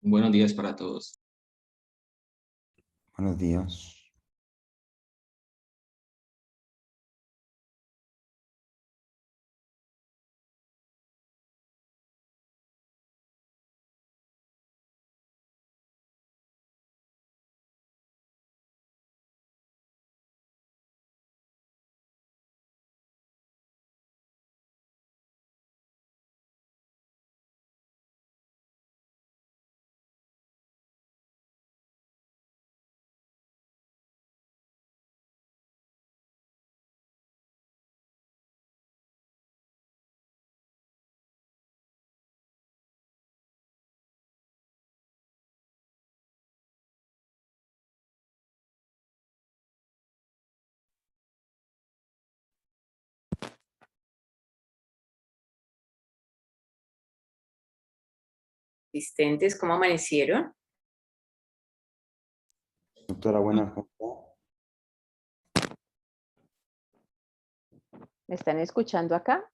Buenos días para todos. Buenos días. Asistentes, ¿cómo amanecieron? Doctora, buenas. ¿Cómo ¿Me están escuchando acá? está?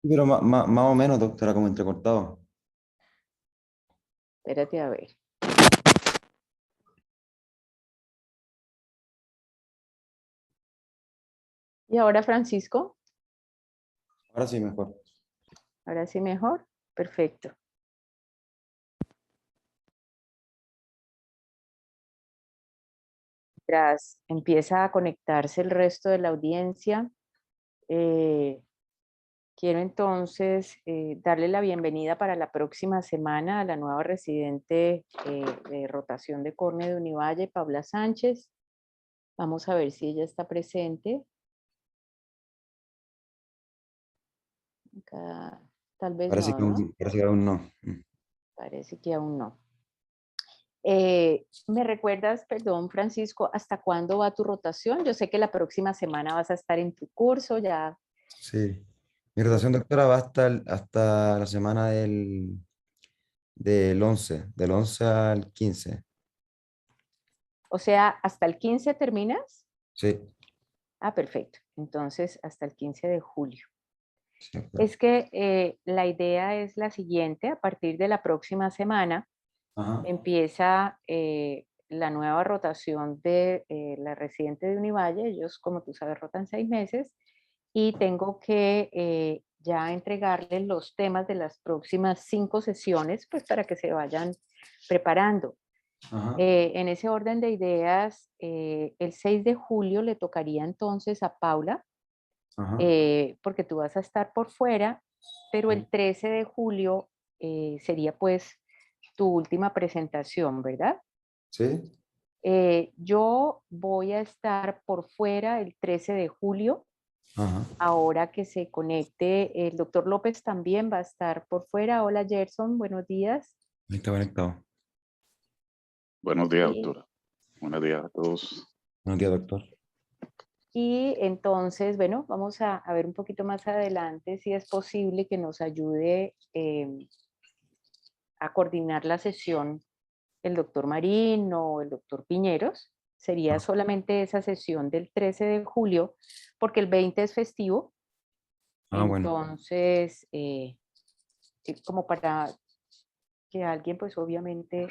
Pero más o menos, doctora, como entrecortado. Espérate a ver. ¿Y ahora, Francisco? Ahora sí, mejor. ¿Ahora sí mejor? Perfecto. Mientras empieza a conectarse el resto de la audiencia, eh, quiero entonces darle la bienvenida para la próxima semana a la nueva residente de rotación de córnea de Univalle, Paula Sánchez. Vamos a ver si ella está presente. Acá, tal vez Parece no, que ¿no? parece que aún no. Parece que aún no. ¿Me recuerdas, perdón, Francisco, hasta cuándo va tu rotación? Yo sé que la próxima semana vas a estar en tu curso, ya. Sí. Mi rotación, doctora, va hasta la semana del 11, del 11 al 15. O sea, ¿hasta el 15 terminas? Sí, Ah, perfecto. Entonces, hasta el 15 de julio. sí, doctora. Es que la idea es la siguiente, a partir de la próxima semana Ajá. empieza la nueva rotación de la residente de Univalle. Ellos, como tú sabes, rotan 6 meses y tengo que ya entregarles los temas de las próximas 5 sesiones, pues para que se vayan preparando. Ajá. En ese orden de ideas, el 6 de julio le tocaría entonces a Paula, Ajá. porque tú vas a estar por fuera, pero el 13 de julio sería pues tu última presentación, ¿verdad? Sí. Yo voy a estar por fuera el 13 de julio. Ajá. Ahora que se conecte, el doctor López también va a estar por fuera. Hola Gerson, buenos días. Ahí está conectado. Buenos días, Y, doctora. Buenos días a todos. Buenos días, doctor. y entonces, bueno, vamos a ver un poquito más adelante si es posible que nos ayude a coordinar la sesión el doctor Marín o el doctor Piñeros. Sería solamente esa sesión del 13 de julio, porque el 20 es festivo. Ah, bueno. Entonces, como para que alguien, pues obviamente,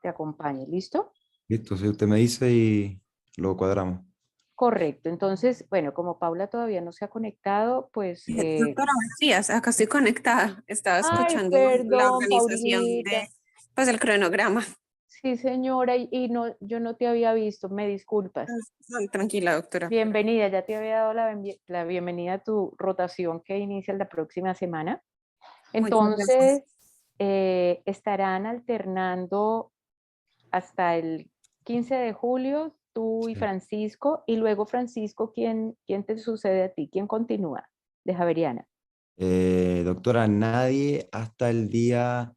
te acompañe. ¿Listo? Listo, si usted me dice y lo cuadramos. Correcto. Entonces, bueno, como Paula todavía no se ha conectado, pues... Doctora, buenos días. Acá estoy conectada. Estaba ay, escuchando la perdón, organización Paulita. pues, el cronograma. Sí, señora, y no, yo no te había visto, me disculpas. Tranquila, doctora. Bienvenida, ya te había dado la bienvenida a tu rotación que inicia la próxima semana. Muchas gracias. Entonces, estarán alternando hasta el 15 de julio tú y Sí. Francisco, y luego Francisco, ¿quién te sucede a ti? ¿Quién continúa de Javeriana? Doctora, nadie hasta el día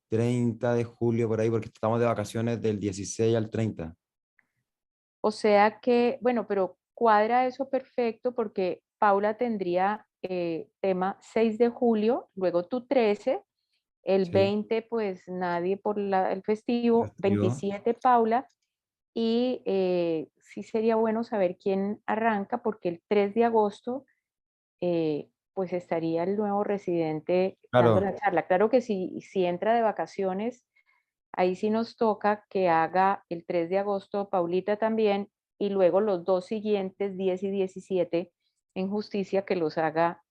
30 de julio por ahí, porque estamos de vacaciones del 16 al 30. O sea que, bueno, pero cuadra eso perfecto porque Paula tendría tema 6 de julio, luego tú 13, el Sí. 20 pues nadie por el festivo, Festivo. 27 Paula, y sí sería bueno saber quién arranca porque el 3 de agosto pues estaría el nuevo residente Claro. dando la charla. Claro que si entra de vacaciones, ahí sí nos toca que haga el 3 de agosto Paulita también, y luego los 2 siguientes, 10 y 17, en justicia, que los haga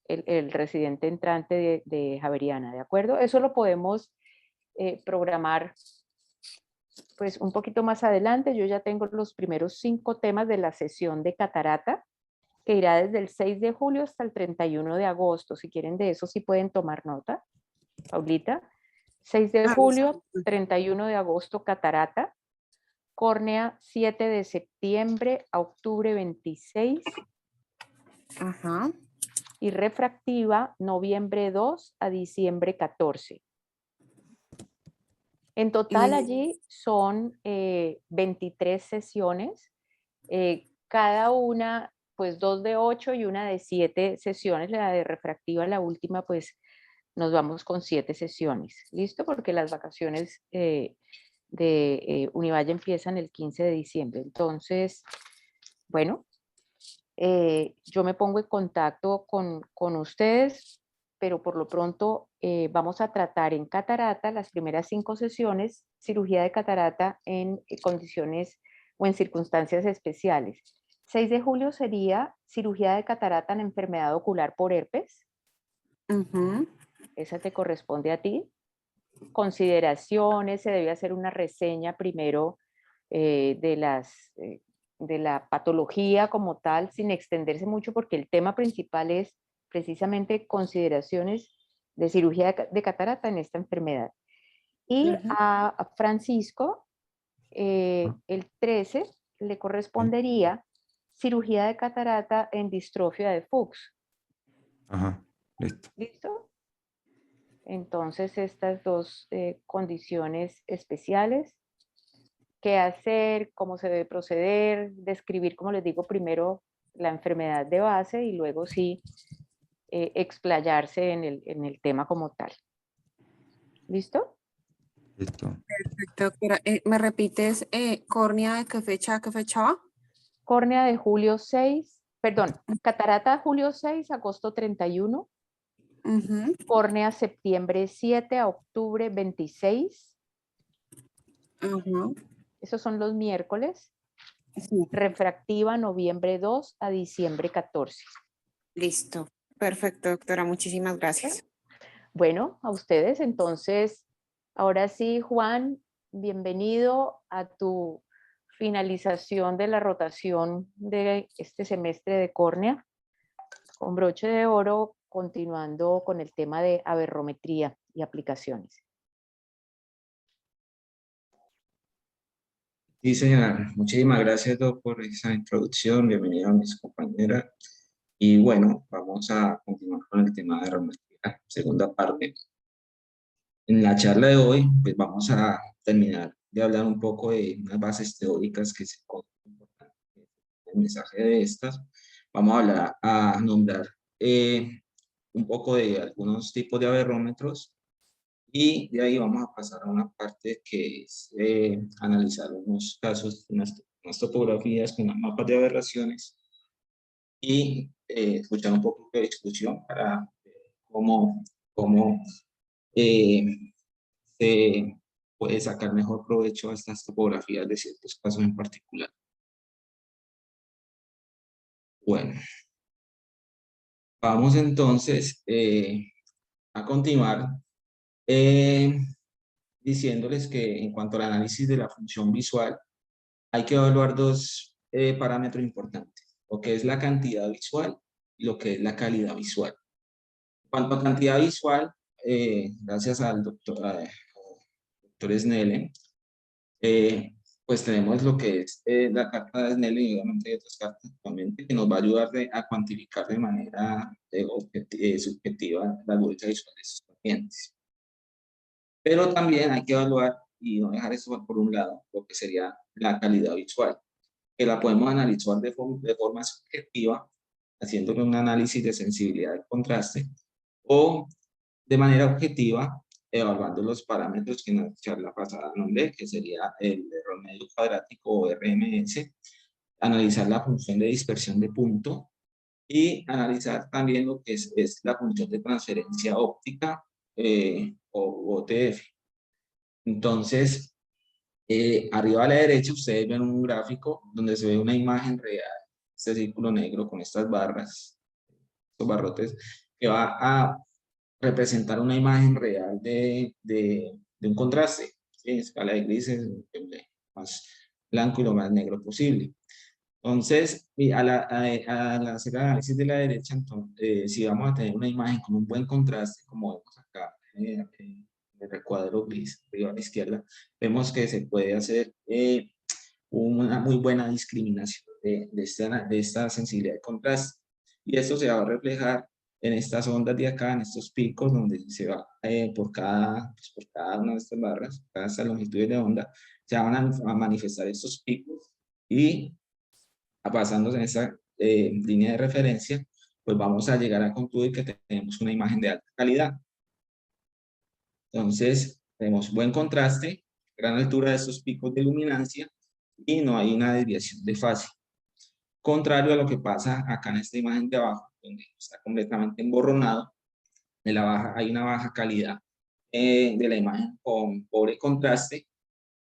el residente entrante de Javeriana, ¿de acuerdo? Eso lo podemos programar pues un poquito más adelante. Yo ya tengo los primeros 5 temas de la sesión de catarata, que irá desde el 6 de julio hasta el 31 de agosto. Si quieren de eso sí pueden tomar nota, Paulita. 6 de julio, 31 de agosto, catarata. Córnea, 7 de septiembre a octubre 26. Ajá. Y refractiva, noviembre 2 a diciembre 14. En total allí son 23 sesiones, cada una pues 2 de 8 y una de 7 sesiones. La de refractiva, la última, pues nos vamos con 7 sesiones. ¿Listo? Porque las vacaciones de Univalle empiezan el 15 de diciembre. Entonces, bueno, yo me pongo en contacto con ustedes, pero por lo pronto vamos a tratar en catarata las primeras 5 sesiones, cirugía de catarata en condiciones o en circunstancias especiales. 6 de julio sería cirugía de catarata en enfermedad ocular por herpes. Esa te corresponde a ti. Consideraciones, se debe hacer una reseña primero de la patología como tal, sin extenderse mucho, porque el tema principal es precisamente consideraciones de cirugía de catarata en esta enfermedad. Y a Francisco, el 13, le correspondería cirugía de catarata en distrofia de Fuchs. Ajá, listo. ¿Listo? Entonces, estas 2 condiciones especiales. Qué hacer, cómo se debe proceder, describir, como les digo, primero la enfermedad de base y luego sí explayarse en el tema como tal. ¿Listo? Listo. Perfecto, doctora. ¿Me repites córnea de qué fecha a qué fecha va? Córnea de julio 6, perdón, catarata julio 6, agosto 31. Córnea septiembre 7 a octubre 26. Esos son los miércoles. Sí. Refractiva noviembre 2 a diciembre 14. Listo. Perfecto, doctora. Muchísimas gracias. Bueno, a ustedes entonces, ahora sí, Juan, bienvenido a tu finalización de la rotación de este semestre de córnea, con broche de oro, continuando con el tema de aberrometría y aplicaciones. Sí, señora. Muchísimas gracias, Doc, por esa introducción. Bienvenida a mis compañeras. Y bueno, vamos a continuar con el tema de aberrometría, segunda parte. En la charla de hoy, pues vamos a terminar de hablar un poco de unas bases teóricas que se importante el mensaje de estas. Vamos a hablar, a nombrar un poco de algunos tipos de aberrómetros y de ahí vamos a pasar a una parte que es analizar unos casos, unas topografías con unos mapas de aberraciones y escuchar un poco de discusión para cómo eh, se puede sacar mejor provecho a estas topografías de ciertos casos en particular. Bueno, vamos entonces a continuar diciéndoles que en cuanto al análisis de la función visual, hay que evaluar 2 parámetros importantes, lo que es la cantidad visual y lo que es la calidad visual. En cuanto a cantidad visual, gracias al doctor Snellen, pues tenemos lo que es la carta de Snellen y obviamente hay otras cartas actualmente que nos va a ayudar a cuantificar de manera subjetiva la dureza visual de sus pacientes. Pero también hay que evaluar y no dejar eso por un lado, lo que sería la calidad visual, que la podemos analizar de forma subjetiva, haciendo un análisis de sensibilidad del contraste, o de manera objetiva, evaluando los parámetros que en la charla pasada nombré, que sería el error medio cuadrático o RMS, analizar la función de dispersión de punto y analizar también lo que es la función de transferencia óptica o OTF. Entonces, arriba a la derecha ustedes ven un gráfico donde se ve una imagen real, este círculo negro con estas barras, estos barrotes, que va a representar una imagen real de un contraste, ¿sí? Escala de grises, más blanco y lo más negro posible. Entonces, al hacer el análisis de la derecha, entonces, si vamos a tener una imagen con un buen contraste, como vemos acá, en el recuadro gris, arriba a la izquierda, vemos que se puede hacer una muy buena discriminación de esta sensibilidad de contraste. Y esto se va a reflejar en estas ondas de acá, en estos picos, donde se va por cada una de estas barras, cada estas longitudes de onda, se van a manifestar estos picos y basándose en esa línea de referencia, pues vamos a llegar a concluir que tenemos una imagen de alta calidad. Entonces, tenemos buen contraste, gran altura de estos picos de luminancia y no hay una desviación de fase. Contrario a lo que pasa acá en esta imagen de abajo, donde está completamente emborronado, hay una baja calidad de la imagen con pobre contraste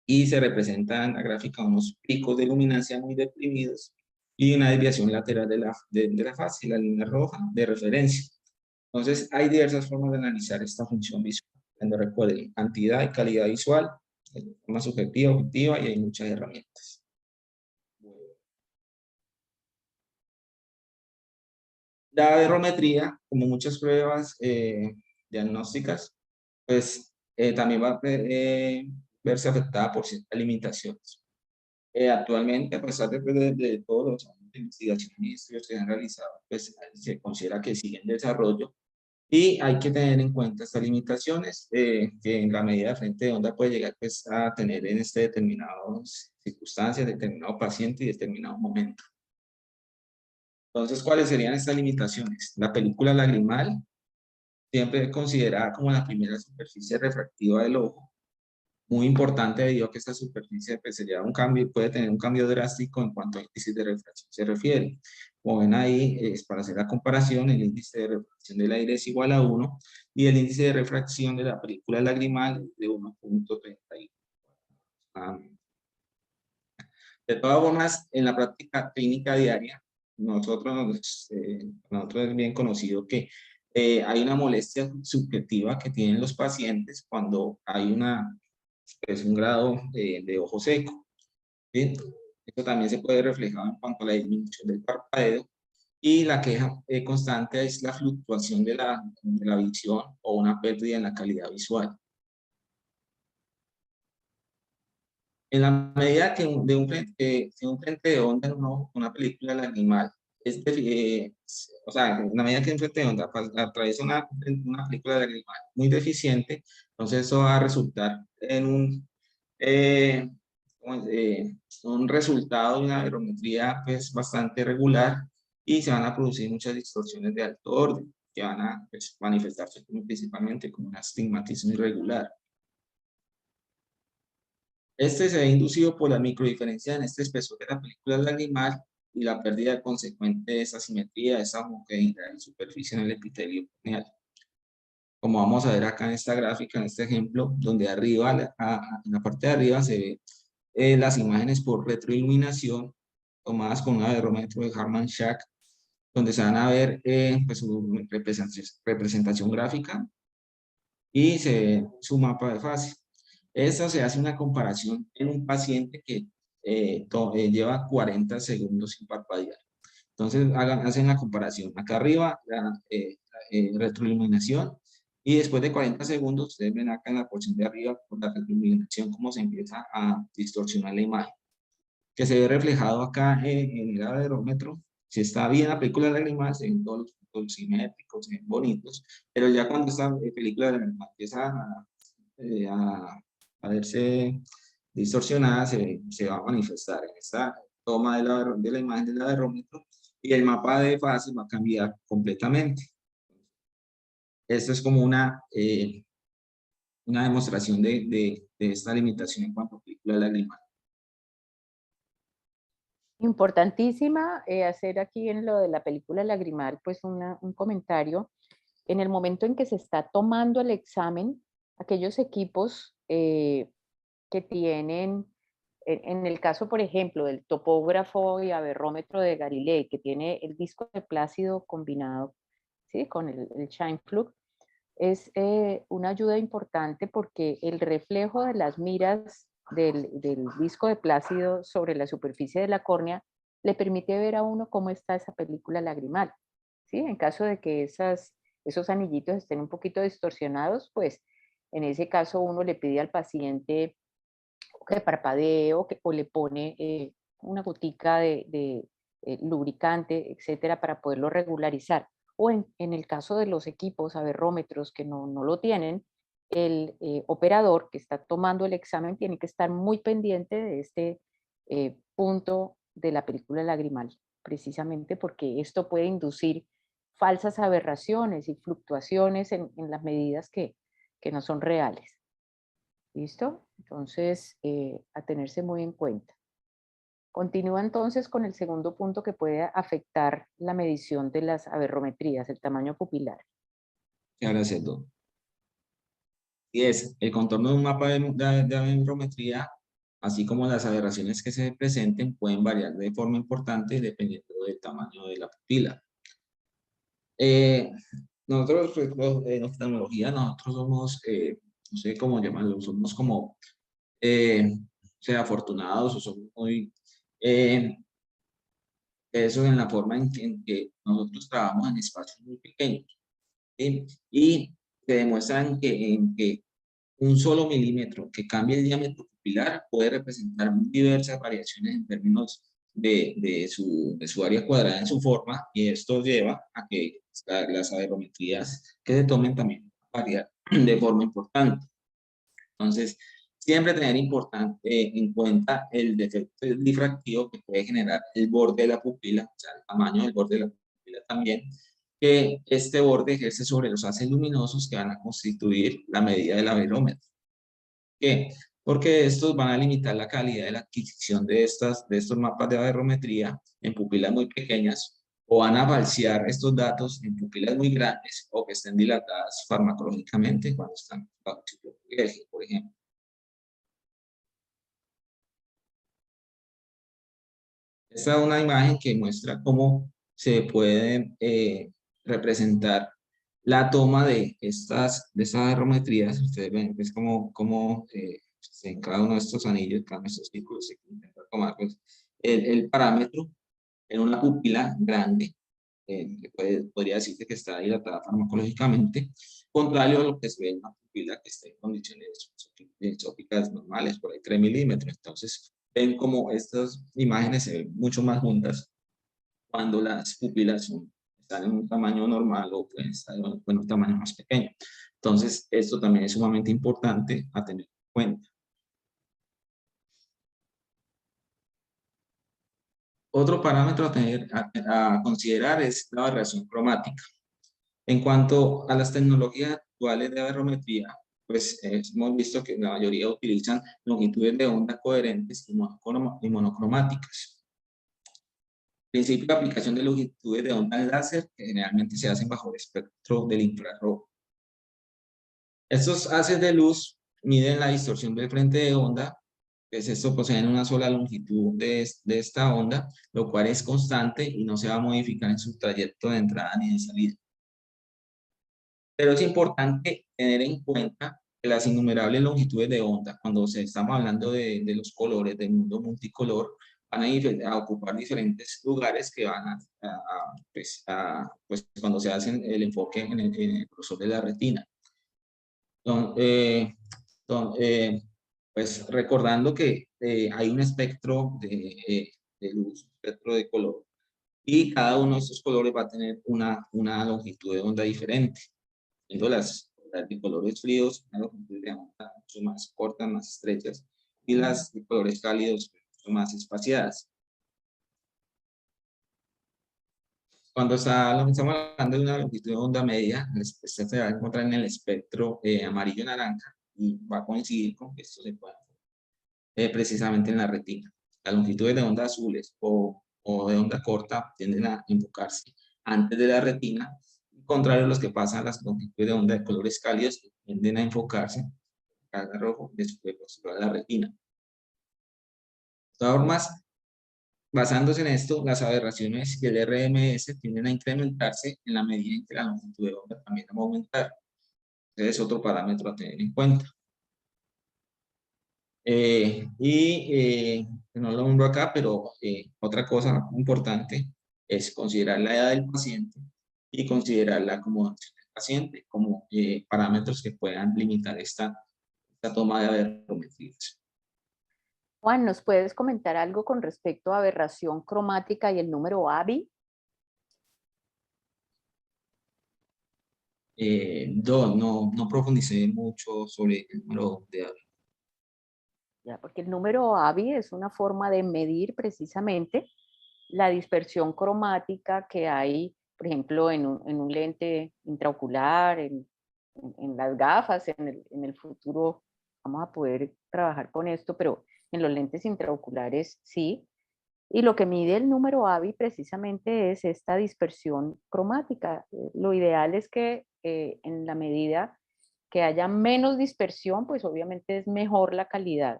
y se representa en la gráfica unos picos de luminancia muy deprimidos y una desviación lateral de la fase, la línea roja de referencia. Entonces, hay diversas formas de analizar esta función visual. Cuando recuerden, cantidad y calidad visual, de forma subjetiva, objetiva, y hay muchas herramientas. La aerometría, como muchas pruebas diagnósticas, pues también va a verse afectada por ciertas limitaciones. Actualmente, a pesar de todos los años de investigación y estudios que se han realizado, pues se considera que sigue en desarrollo y hay que tener en cuenta estas limitaciones que en la medida de frente de onda puede llegar pues, a tener en determinadas circunstancias, determinado paciente y determinado momento. Entonces, ¿cuáles serían estas limitaciones? La película lagrimal, siempre considerada como la primera superficie refractiva del ojo, muy importante debido a que esta superficie pues, sería un cambio, puede tener un cambio drástico en cuanto a índice de refracción se refiere. Como ven ahí, es para hacer la comparación, el índice de refracción del aire es igual a 1 y el índice de refracción de la película lagrimal es de 1.31. De todas formas, en la práctica clínica diaria, nosotros es bien conocido que hay una molestia subjetiva que tienen los pacientes cuando hay un grado de ojo seco. ¿Sí? Esto también se puede reflejar en cuanto a la disminución del parpadeo y la queja constante es la fluctuación de la visión o una pérdida en la calidad visual. En la medida que un frente de onda en una película lagrimal, o sea, en la medida que un frente de onda atraviesa una película lagrimal muy deficiente, entonces eso va a resultar en un resultado de una aerometría pues, bastante regular y se van a producir muchas distorsiones de alto orden que van a pues, manifestarse principalmente como un astigmatismo irregular. Este se ve inducido por la microdiferencia en este espesor de la película lagrimal y la pérdida consecuente de esa simetría, de esa homogeneidad en superficie en el epitelio corneal. Como vamos a ver acá en esta gráfica, en este ejemplo, donde arriba, en la parte de arriba se ve las imágenes por retroiluminación tomadas con un aerómetro de Harman-Schack, donde se van a ver pues, su representación gráfica y se ve su mapa de fase. Esto se hace una comparación en un paciente que lleva 40 segundos sin parpadear. Entonces hacen la comparación. Acá arriba la retroiluminación y después de 40 segundos ustedes ven acá en la porción de arriba por la retroiluminación cómo se empieza a distorsionar la imagen. Que se ve reflejado acá en el aerómetro. Si está bien la película lagrimal, se ven todos los puntos simétricos, se ven bonitos, pero ya cuando esta película lagrimal empieza a verse distorsionada, se va a manifestar en esta toma de la imagen del aerómetro y el mapa de fase va a cambiar completamente. Esto es como una demostración de esta limitación en cuanto a película lagrimal. Importantísima hacer aquí en lo de la película Lagrimal, pues un comentario. En el momento en que se está tomando el examen, aquellos equipos que tienen, en el caso, por ejemplo, del topógrafo y averrómetro de Galilei, que tiene el disco de plácido combinado, ¿sí? Con el Scheimpflug, es una ayuda importante porque el reflejo de las miras del disco de plácido sobre la superficie de la córnea le permite ver a uno cómo está esa película lagrimal, ¿sí? En caso de que esos anillitos estén un poquito distorsionados, pues en ese caso uno le pide al paciente que parpadee o le pone una gotica de lubricante, etcétera, para poderlo regularizar. O en el caso de los equipos averrómetros que no lo tienen, el operador que está tomando el examen tiene que estar muy pendiente de este punto de la película lagrimal, precisamente porque esto puede inducir falsas aberraciones y fluctuaciones en las medidas que no son reales. ¿Listo? Entonces, a tenerse muy en cuenta. Continúa entonces con el segundo punto que puede afectar la medición de las aberrometrías, el tamaño pupilar. Muchas gracias, doctor. Y es el contorno de un mapa de aberrometría, así como las aberraciones que se presenten, pueden variar de forma importante dependiendo del tamaño de la pupila. Nosotros, en oftalmología, nosotros somos, no sé cómo llamarlo, somos como, o sea, afortunados o somos muy, eso en la forma en que nosotros trabajamos en espacios muy pequeños, ¿sí? Y se demuestran en que un solo milímetro que cambie el diámetro pupilar puede representar diversas variaciones en términos de su área cuadrada en su forma, y esto lleva a que las aberrometrías que se tomen también varían de forma importante. Entonces, siempre tener en cuenta el defecto difractivo que puede generar el borde de la pupila, o sea, el tamaño del borde de la pupila también, que este borde ejerce sobre los haces luminosos que van a constituir la medida del aberómetro. ¿Por qué? Porque estos van a limitar la calidad de la adquisición de estos mapas de aberrometría en pupilas muy pequeñas, o van a falsear estos datos en pupilas muy grandes o que estén dilatadas farmacológicamente cuando están bajo ciclopriegio, por ejemplo. Esta es una imagen que muestra cómo se puede representar la toma de estas aberrometrías. Ustedes ven, es como en cada uno de estos anillos, cada uno de estos círculos, se intenta tomar pues, el parámetro en una pupila grande, que podría decirse que está dilatada farmacológicamente, contrario a lo que se ve en una pupila que está en condiciones isópicas normales, por ahí 3 milímetros. Entonces, ven como estas imágenes se ven mucho más juntas cuando las pupilas están en un tamaño normal o pueden estar en un tamaño más pequeño. Entonces, esto también es sumamente importante a tener en cuenta. Otro parámetro a considerar es la aberración cromática. En cuanto a las tecnologías actuales de aberrometría, pues hemos visto que la mayoría utilizan longitudes de onda coherentes y monocromáticas. Principio de aplicación de longitudes de onda láser que generalmente se hacen bajo el espectro del infrarrojo. Estos haces de luz miden la distorsión del frente de onda, pues esto poseen una sola longitud de esta onda, lo cual es constante y no se va a modificar en su trayecto de entrada ni de salida. Pero es importante tener en cuenta que las innumerables longitudes de onda, cuando estamos hablando de los colores, del mundo multicolor, van a ocupar diferentes lugares que van pues cuando se hace el enfoque en el grosor de la retina. Pues recordando que hay un espectro de luz, un espectro de color, y cada uno de estos colores va a tener una longitud de onda diferente. Siendo las de colores fríos, una longitud de onda mucho más cortas, más estrechas, y las de colores cálidos mucho más espaciadas. Cuando estamos hablando de una longitud de onda media, esta se va a encontrar en el espectro amarillo-naranja y va a coincidir con que esto se pueda precisamente en la retina. Las longitudes de onda azules o de onda corta tienden a enfocarse antes de la retina, contrario a los que pasan a las longitudes de onda de colores cálidos, que tienden a enfocarse carga rojo después de la retina. De todas formas, basándose en esto, las aberraciones del RMS tienden a incrementarse en la medida en que la longitud de onda también va a aumentar. Ese es otro parámetro a tener en cuenta. No lo nombro acá, pero otra cosa importante es considerar la edad del paciente y considerar la acomodación del paciente como parámetros que puedan limitar esta toma de aberrometrías. Juan, ¿nos puedes comentar algo con respecto a aberración cromática y el número ABI? No profundicé mucho sobre el número de ABI. Ya, porque el número ABI es una forma de medir precisamente la dispersión cromática que hay, por ejemplo, en un lente intraocular, en las gafas, en el futuro vamos a poder trabajar con esto, pero en los lentes intraoculares sí. Y lo que mide el número ABI precisamente es esta dispersión cromática. Lo ideal es que en la medida que haya menos dispersión, pues obviamente es mejor la calidad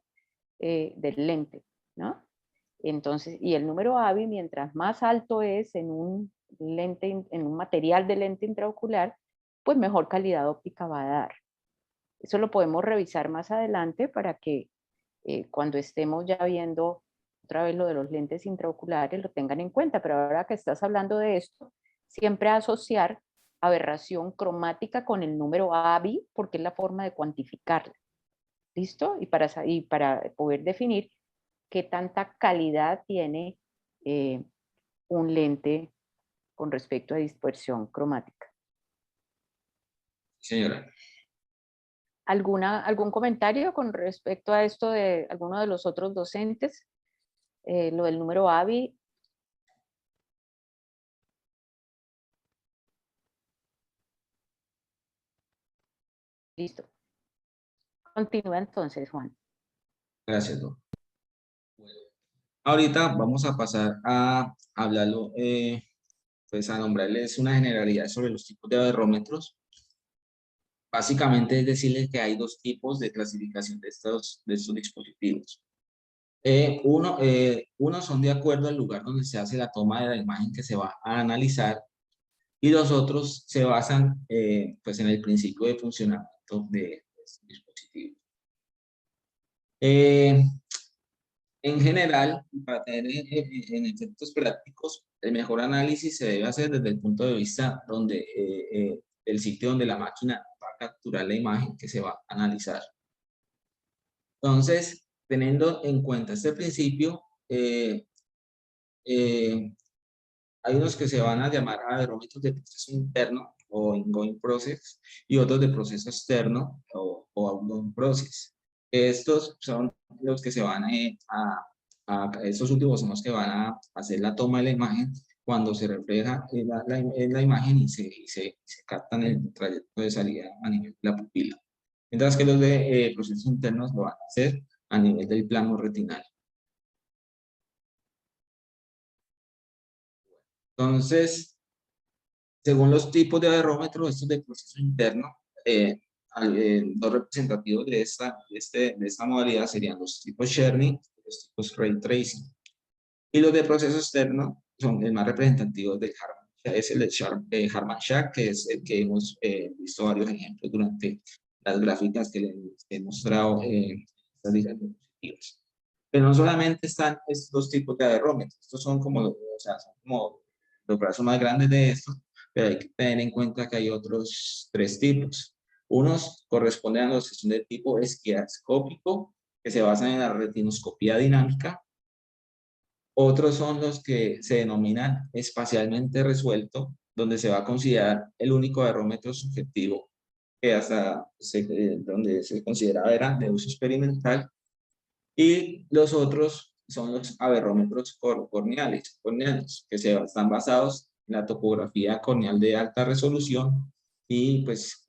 del lente, ¿no? Entonces, y el número ABI, mientras más alto es en un lente, en un material de lente intraocular, pues mejor calidad óptica va a dar. Eso lo podemos revisar más adelante para que cuando estemos ya viendo otra vez lo de los lentes intraoculares lo tengan en cuenta, pero ahora que estás hablando de esto, siempre asociar aberración cromática con el número ABI, porque es la forma de cuantificarla. ¿Listo? Y para poder definir qué tanta calidad tiene un lente con respecto a dispersión cromática. Señora. ¿Algún comentario con respecto a esto de alguno de los otros docentes? Lo del número ABI. Listo. Continúa entonces, Juan. Gracias, doctor. Bueno, ahorita vamos a pasar a hablarlo, pues a nombrarles una generalidad sobre los tipos de aberrómetros. Básicamente es decirles que hay dos tipos de clasificación de estos dispositivos. Uno son de acuerdo al lugar donde se hace la toma de la imagen que se va a analizar, y los otros se basan pues en el principio de funcionamiento de estos dispositivos. En general, para tener en efectos prácticos, el mejor análisis se debe hacer desde el punto de vista donde el sitio donde la máquina va a capturar la imagen que se va a analizar. Entonces, teniendo en cuenta este principio, hay unos que se van a llamar aberrómetros de proceso interno o ingoing process, y otros de proceso externo o outgoing process. Estos son los que se van estos últimos son los que van a hacer la toma de la imagen cuando se refleja en la imagen y se captan el trayecto de salida a nivel de la pupila. Mientras que los de procesos internos lo van a hacer a nivel del plano retinal. Entonces, según los tipos de aberrómetros, estos de proceso interno, dos representativos de esta modalidad serían los tipos Cherny y los tipos Ray Tracing. Y los de proceso externo son el más representativo del Harman. Es el de Harman-Shack, que es el que hemos visto varios ejemplos durante las gráficas que les he mostrado en estas diapositivas. Pero no solamente están estos dos tipos de aberrómetros, estos son como, son como los brazos más grandes de estos, pero hay que tener en cuenta que hay otros tres tipos. Unos corresponden a los que son de tipo esquiascópico, que se basan en la retinoscopía dinámica. Otros son los que se denominan espacialmente resuelto, donde se va a considerar el único aberrómetro subjetivo que donde se consideraba era de uso experimental. Y los otros son los aberrómetros corneales, que están basados en la topografía corneal de alta resolución, y pues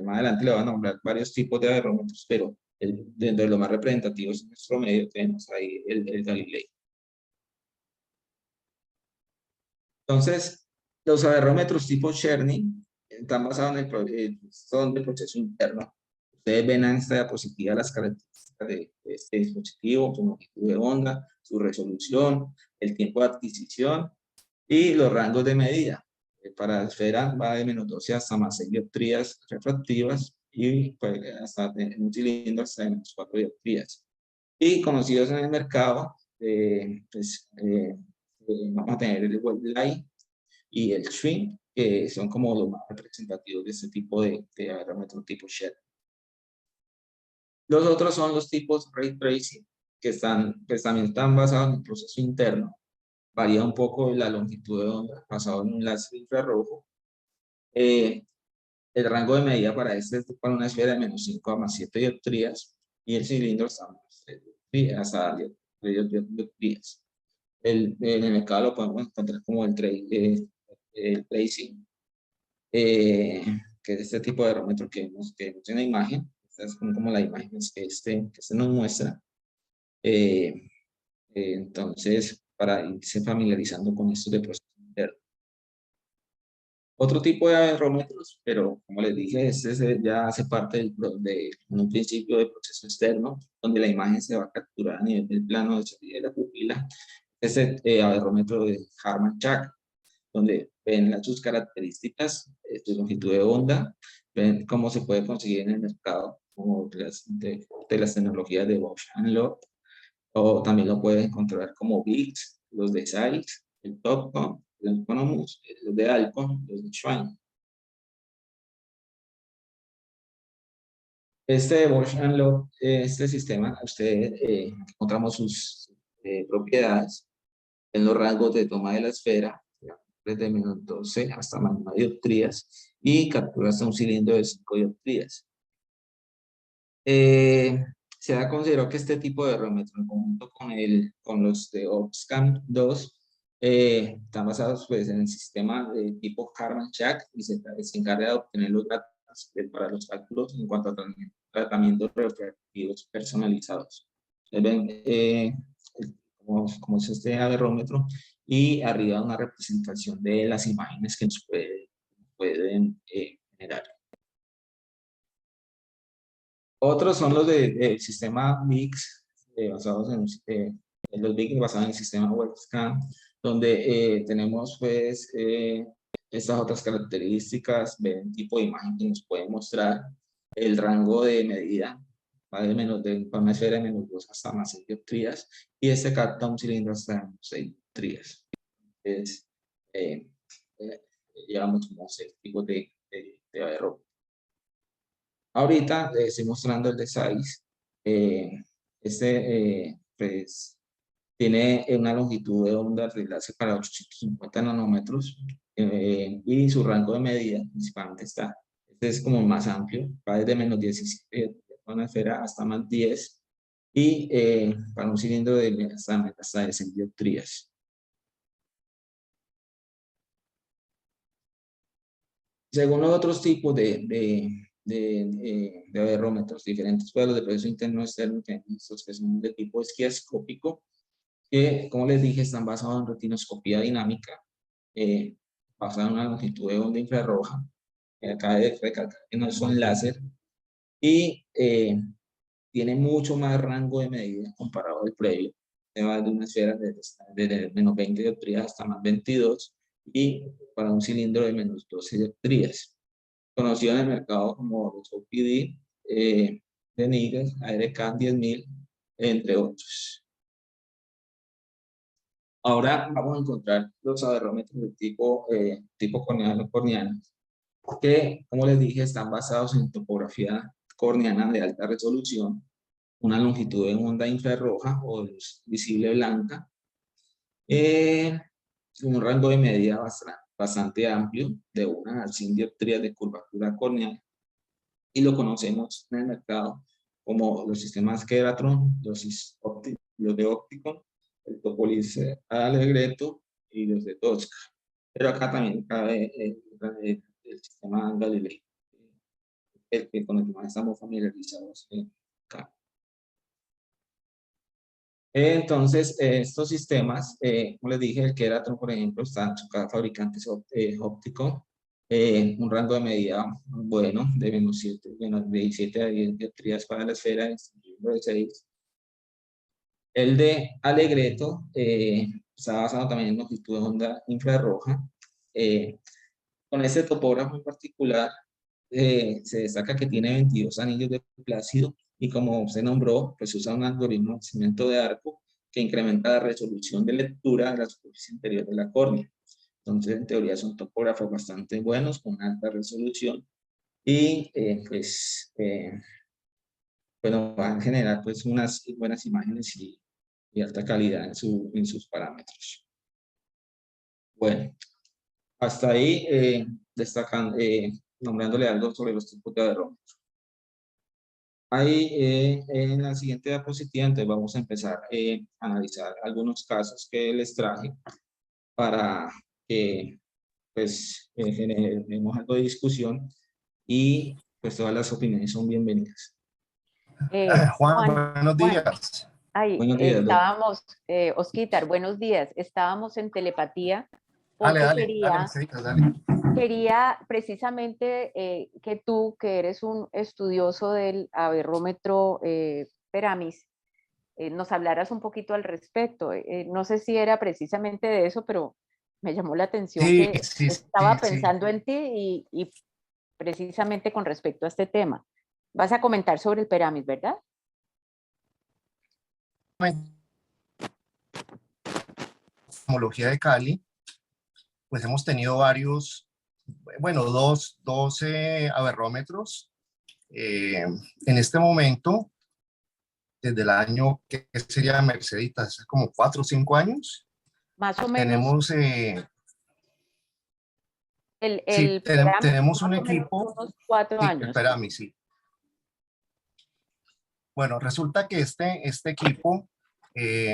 más adelante le van a nombrar varios tipos de aberrómetros, pero Dentro de los más representativos en nuestro medio tenemos ahí el Galilei. Entonces, los averrómetros tipo Cherny están basados son de proceso interno. Ustedes ven en esta diapositiva las características de este dispositivo, su longitud de onda, su resolución, el tiempo de adquisición y los rangos de medida. Para la esfera va de -12 hasta +6 dioptrías refractivas y pues, hasta en un cilindro hasta de -4 dioptrías. Y conocidos en el mercado, vamos a tener el Web-Light y el Swing, que son como los más representativos de este tipo de averrómetro tipo Shed. Los otros son los tipos Ray Tracing, que pues también están basados en el proceso interno. Varía un poco la longitud de onda basado en un láser infrarrojo. El rango de medida para este es para una esfera de -5 a +7 dioptrías y el cilindro está hasta 3 dioptrías. En el mercado lo podemos encontrar como el Tracing, que es este tipo de aerómetro que vemos en la imagen. Esta es como la imagen que este nos muestra. Entonces, para irse familiarizando con esto de proceso interno. Otro tipo de aerómetros, pero como les dije, ya hace parte en un principio de proceso externo, donde la imagen se va a capturar a nivel del plano de salida de la pupila. Es el aerómetro de Harman-Chack, donde ven sus características, su longitud de onda, ven cómo se puede conseguir en el mercado, como de las tecnologías de Bosch and Lowe, o también lo puedes encontrar como Bix, los de Zeiss, el Topcon, el Economus, los de Alcon, los de Schwein. Este Bosch and Lowe, este sistema, encontramos sus propiedades en los rangos de toma de la esfera, desde -12 hasta -9 dioptrías, y captura hasta un cilindro de 5 dioptrías. Se ha considerado que este tipo de aerómetro, en conjunto con los de Oxcam 2, están basados pues, en el sistema de tipo Harman-Chack y se encarga de obtener los datos para los cálculos en cuanto a tratamientos refractivos personalizados. Ven como es este aerómetro, y arriba una representación de las imágenes que nos pueden generar. Otros son los del sistema VIX, basados en los VIX basados en el sistema WebScan, donde tenemos pues estas otras características, ven tipo de imagen que nos puede mostrar el rango de medida, va de una esfera de -2 hasta +6 dioptrías, y este capta un cilindro hasta 6 dioptrías. Entonces, llevamos como 6 tipos de aerómetros. Ahorita estoy mostrando el de Zeiss. Pues, tiene una longitud de onda de enlace para 850 nanómetros y su rango de medida principalmente este es como más amplio, va desde -17 para una esfera hasta +10 y para un cilindro de hasta 10 dioptrías. Según los otros tipos de aerómetros diferentes, pues los de proceso interno externo, estos que son de tipo esquiascópico, que como les dije están basados en retinoscopía dinámica, basados en una longitud de onda infrarroja, acá de recalcar que no son láser, y tiene mucho más rango de medida comparado al previo. Se va de una esfera de -20 dioptrías hasta +22 y para un cilindro de -12 dioptrías. Conocido en el mercado como los OPD, de Nigel, ARK 10.000, entre otros. Ahora vamos a encontrar los averrómetros de tipo corneano, que, como les dije, están basados en topografía corneana de alta resolución, una longitud de onda infrarroja o luz visible blanca, un rango de medida bastante amplio, de 1 a 100 dioptrías de curvatura corneal, y lo conocemos en el mercado como los sistemas Keratron, los de Opticon, el Topolis Allegretto y los de Tosca. Pero acá también cabe el sistema Galilei, con el que más estamos familiarizados acá. Entonces, estos sistemas, como les dije, el Keratron, por ejemplo, está en su cada fabricante óptico, un rango de medida bueno, de de 7 a 10 dioptrías para la esfera, de 6. El de Alegreto está basado también en longitud de onda infrarroja. Con este topógrafo en particular, se destaca que tiene 22 anillos de Plácido y como se nombró, pues usa un algoritmo de crecimiento de arco que incrementa la resolución de lectura de la superficie interior de la córnea. Entonces, en teoría son topógrafos bastante buenos, con alta resolución y bueno, van a generar pues unas buenas imágenes y alta calidad en sus parámetros. Bueno, hasta ahí destacan, nombrándole algo sobre los tipos de aberrómetro. Ahí en la siguiente diapositiva, entonces vamos a empezar a analizar algunos casos que les traje para que pues generemos algo de discusión y pues todas las opiniones son bienvenidas. Juan, buenos días. Buenos días, doctor. Estábamos, Osquitar, buenos días. Estábamos en telepatía porque Dale, Merceditas, dale. quería precisamente que tú, que eres un estudioso del aberrómetro Peramis, nos hablaras un poquito al respecto. No sé si era precisamente de eso, pero me llamó la atención que estaba pensando en ti y precisamente con respecto a este tema. Vas a comentar sobre el Peramis, ¿verdad? Sismología de Cali, pues hemos tenido varios, bueno, 12 aberrómetros. En este momento, desde el año, que sería Merceditas, como 4 o 5 años. Más o menos. Tenemos, tenemos un equipo. Unos 4 años. El Peramis, sí. Bueno, resulta que este equipo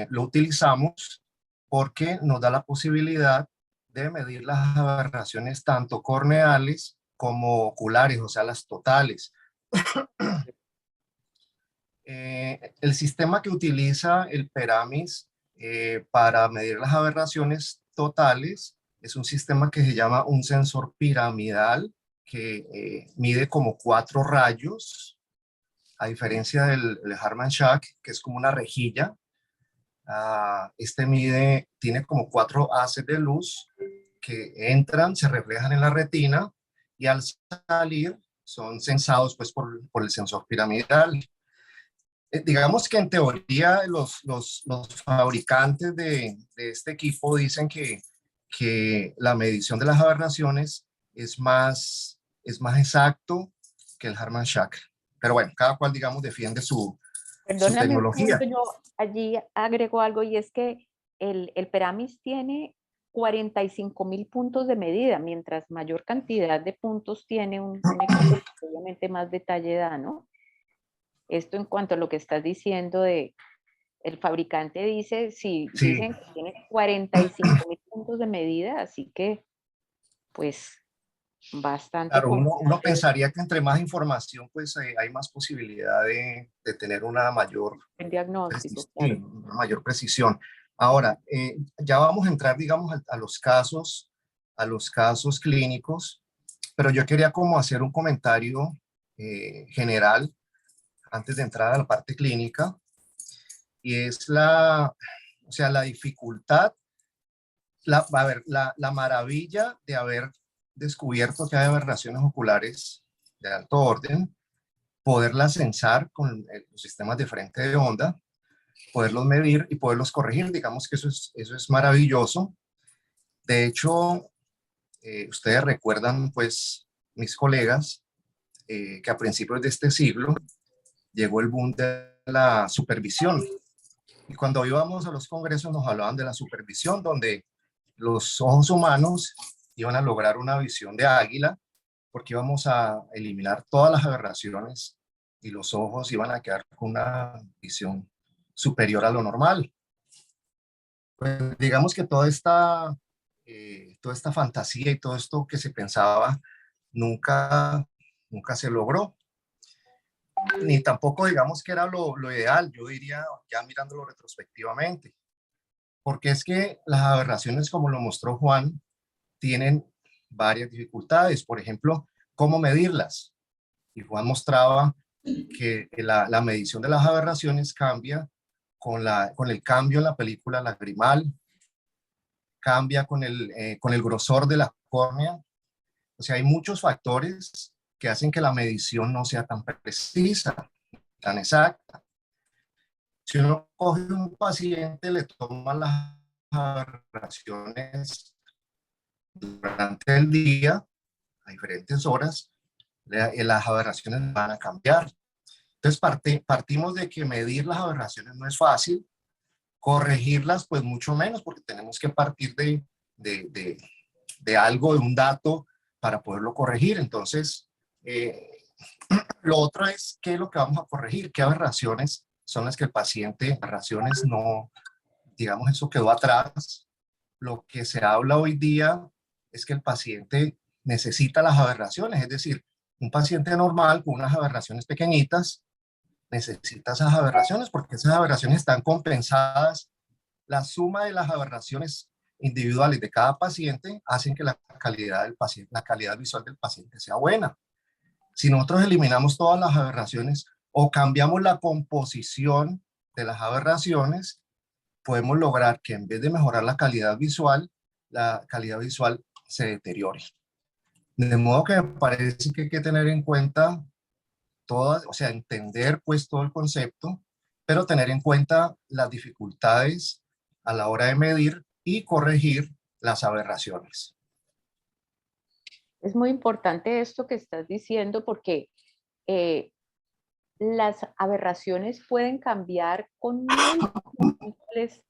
lo utilizamos porque nos da la posibilidad de medir las aberraciones tanto corneales como oculares, o sea, las totales. El sistema que utiliza el Peramis para medir las aberraciones totales es un sistema que se llama un sensor piramidal que mide como 4 rayos, a diferencia del Harman Schack, que es como una rejilla. Este tiene como 4 haces de luz que entran, se reflejan en la retina y al salir son sensados pues, por el sensor piramidal. Digamos que en teoría los fabricantes de este equipo dicen que la medición de las aberraciones es más exacto que el Harman Schack. Pero bueno, cada cual, digamos, defiende su tecnología. Yo allí agrego algo y es que el Peramis tiene 45.000 puntos de medida, mientras mayor cantidad de puntos tiene un equipo, obviamente más detalle da, ¿no? Esto en cuanto a lo que estás diciendo de el fabricante dice, sí, dicen que tiene 45.000 puntos de medida, así que pues bastante. Claro, uno pensaría que entre más información pues hay más posibilidad de tener una mayor diagnóstico, claro. Una mayor precisión. Ahora, ya vamos a entrar, digamos, a los casos clínicos, pero yo quería como hacer un comentario general antes de entrar a la parte clínica, y es la dificultad, la maravilla de haber descubierto que hay aberraciones oculares de alto orden, poderlas censar con los sistemas de frente de onda, poderlos medir y poderlos corregir. Digamos que eso es maravilloso. De hecho, ustedes recuerdan, pues, mis colegas, que a principios de este siglo llegó el boom de la supervisión. Y cuando íbamos a los congresos nos hablaban de la supervisión, donde los ojos humanos iban a lograr una visión de águila, porque íbamos a eliminar todas las aberraciones y los ojos iban a quedar con una visión superior a lo normal. Pues digamos que toda esta fantasía y todo esto que se pensaba nunca se logró. ni tampoco digamos que era lo ideal, yo diría ya mirándolo retrospectivamente, porque es que las aberraciones, como lo mostró Juan, tienen varias dificultades. Por ejemplo, ¿cómo medirlas? Y Juan mostraba que la medición de las aberraciones cambia con el cambio en la película lagrimal, cambia con el grosor de la córnea. O sea, hay muchos factores que hacen que la medición no sea tan precisa, tan exacta. Si uno coge un paciente, le toma las aberraciones durante el día, a diferentes horas, las aberraciones van a cambiar. Entonces partimos de que medir las aberraciones no es fácil, corregirlas pues mucho menos, porque tenemos que partir de algo, de un dato para poderlo corregir. Entonces, lo otro es qué es lo que vamos a corregir, qué aberraciones son las que el paciente, aberraciones no, digamos, eso quedó atrás. Lo que se habla hoy día es que el paciente necesita las aberraciones, es decir, un paciente normal con unas aberraciones pequeñitas necesita esas aberraciones porque esas aberraciones están compensadas. La suma de las aberraciones individuales de cada paciente hacen que la calidad del paciente, la calidad visual del paciente sea buena. Si nosotros eliminamos todas las aberraciones o cambiamos la composición de las aberraciones, podemos lograr que en vez de mejorar la calidad visual se deteriore. De modo que me parece que hay que tener en cuenta todas, o sea, entender pues todo el concepto, pero tener en cuenta las dificultades a la hora de medir y corregir las aberraciones. Es muy importante esto que estás diciendo porque las aberraciones pueden cambiar con múltiples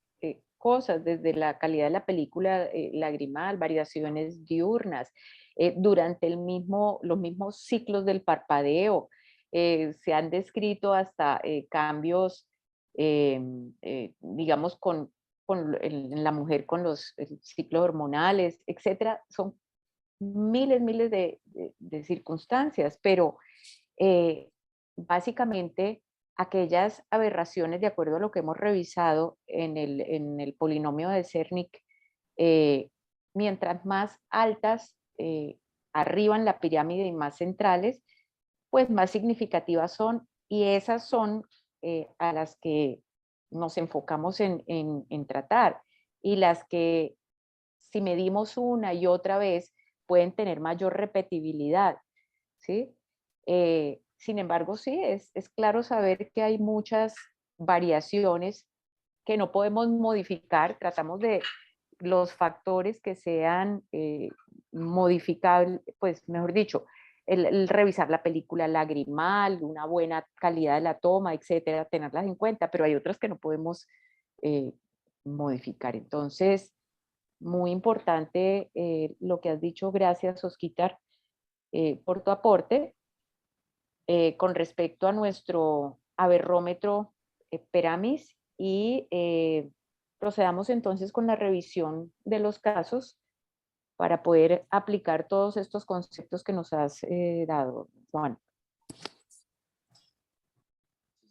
cosas, desde la calidad de la película lagrimal, variaciones diurnas, durante los mismos ciclos del parpadeo. Se han descrito hasta cambios, digamos, en la mujer con los ciclos hormonales, etcétera. Son miles de circunstancias, pero básicamente aquellas aberraciones, de acuerdo a lo que hemos revisado en el polinomio de Cernic, mientras más altas arriba en la pirámide y más centrales, pues más significativas son, y esas son a las que nos enfocamos en tratar, y las que si medimos una y otra vez pueden tener mayor repetibilidad, ¿sí? Sin embargo, sí, es claro saber que hay muchas variaciones que no podemos modificar. Tratamos de los factores que sean modificables, pues mejor dicho, el revisar la película lagrimal, una buena calidad de la toma, etcétera, tenerlas en cuenta, pero hay otras que no podemos eh, modificar. Entonces, muy importante lo que has dicho. Gracias, Osquitar, por tu aporte. Con respecto a nuestro averrómetro Peramis, y procedamos entonces con la revisión de los casos para poder aplicar todos estos conceptos que nos has dado, Juan.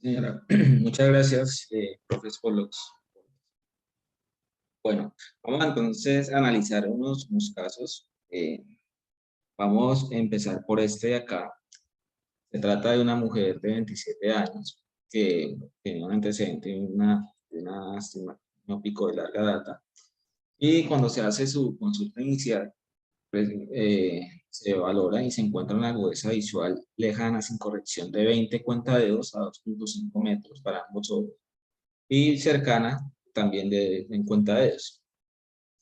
Señora, muchas gracias, profesor Lux. Bueno, vamos entonces a analizar unos casos. Vamos a empezar por este de acá. Se trata de una mujer de 27 años que tenía un antecedente de una pico de larga data. Y cuando se hace su consulta inicial, pues, se valora y se encuentra una agudeza visual lejana sin corrección de 20 cuentadedos a 2.5 metros para ambos ojos y cercana también en cuentadedos.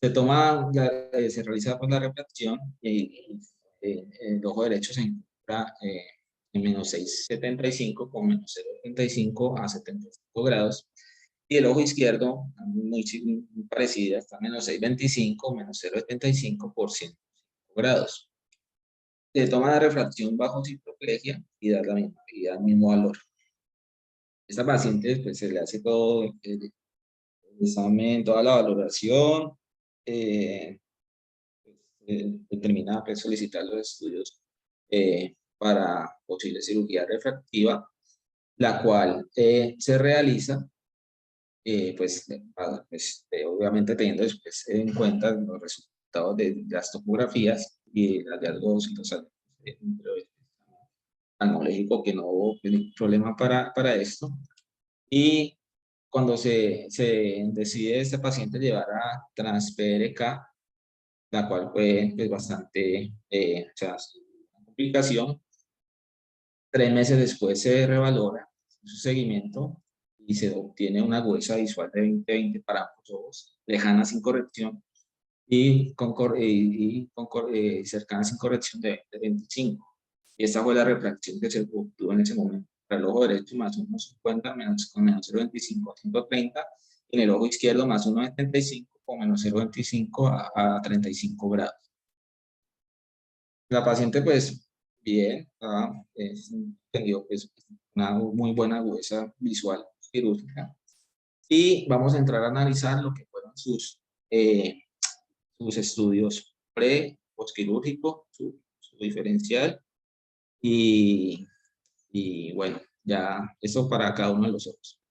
Se realiza pues, la refracción y el ojo derecho se encuentra en menos 6,75 con menos 0,75 a 75 grados. Y el ojo izquierdo, muy parecida, está menos 6,25, menos 0,75 por 105 grados. Se toma la refracción bajo cicloplegia y da el mismo valor. Esta paciente pues, se le hace todo el examen, toda la valoración, determina pues, solicitar los estudios para posible cirugía refractiva la cual se realiza, obviamente teniendo después en cuenta los resultados de las topografías y los hallazgos y los analógicos, que no hubo ningún problema para esto. Y cuando se decide este paciente llevar a Trans-PRK, la cual fue pues, bastante, o sea, una complicación, 3 meses después se revalora su seguimiento y se obtiene una agudeza visual de 20/20 para ambos ojos, lejana sin corrección y cercana sin corrección de 20/25. Y esta fue la refracción que se obtuvo en ese momento. Para el ojo derecho más 1,50 con menos 0,25 a 130, y en el ojo izquierdo más 1,75 con menos 0,25 a 35 grados. La paciente pues bien, tenido pues, una muy buena agudeza visual quirúrgica. Y vamos a entrar a analizar lo que fueron sus estudios postquirúrgicos, su diferencial y bueno, ya eso para cada uno de los ojos.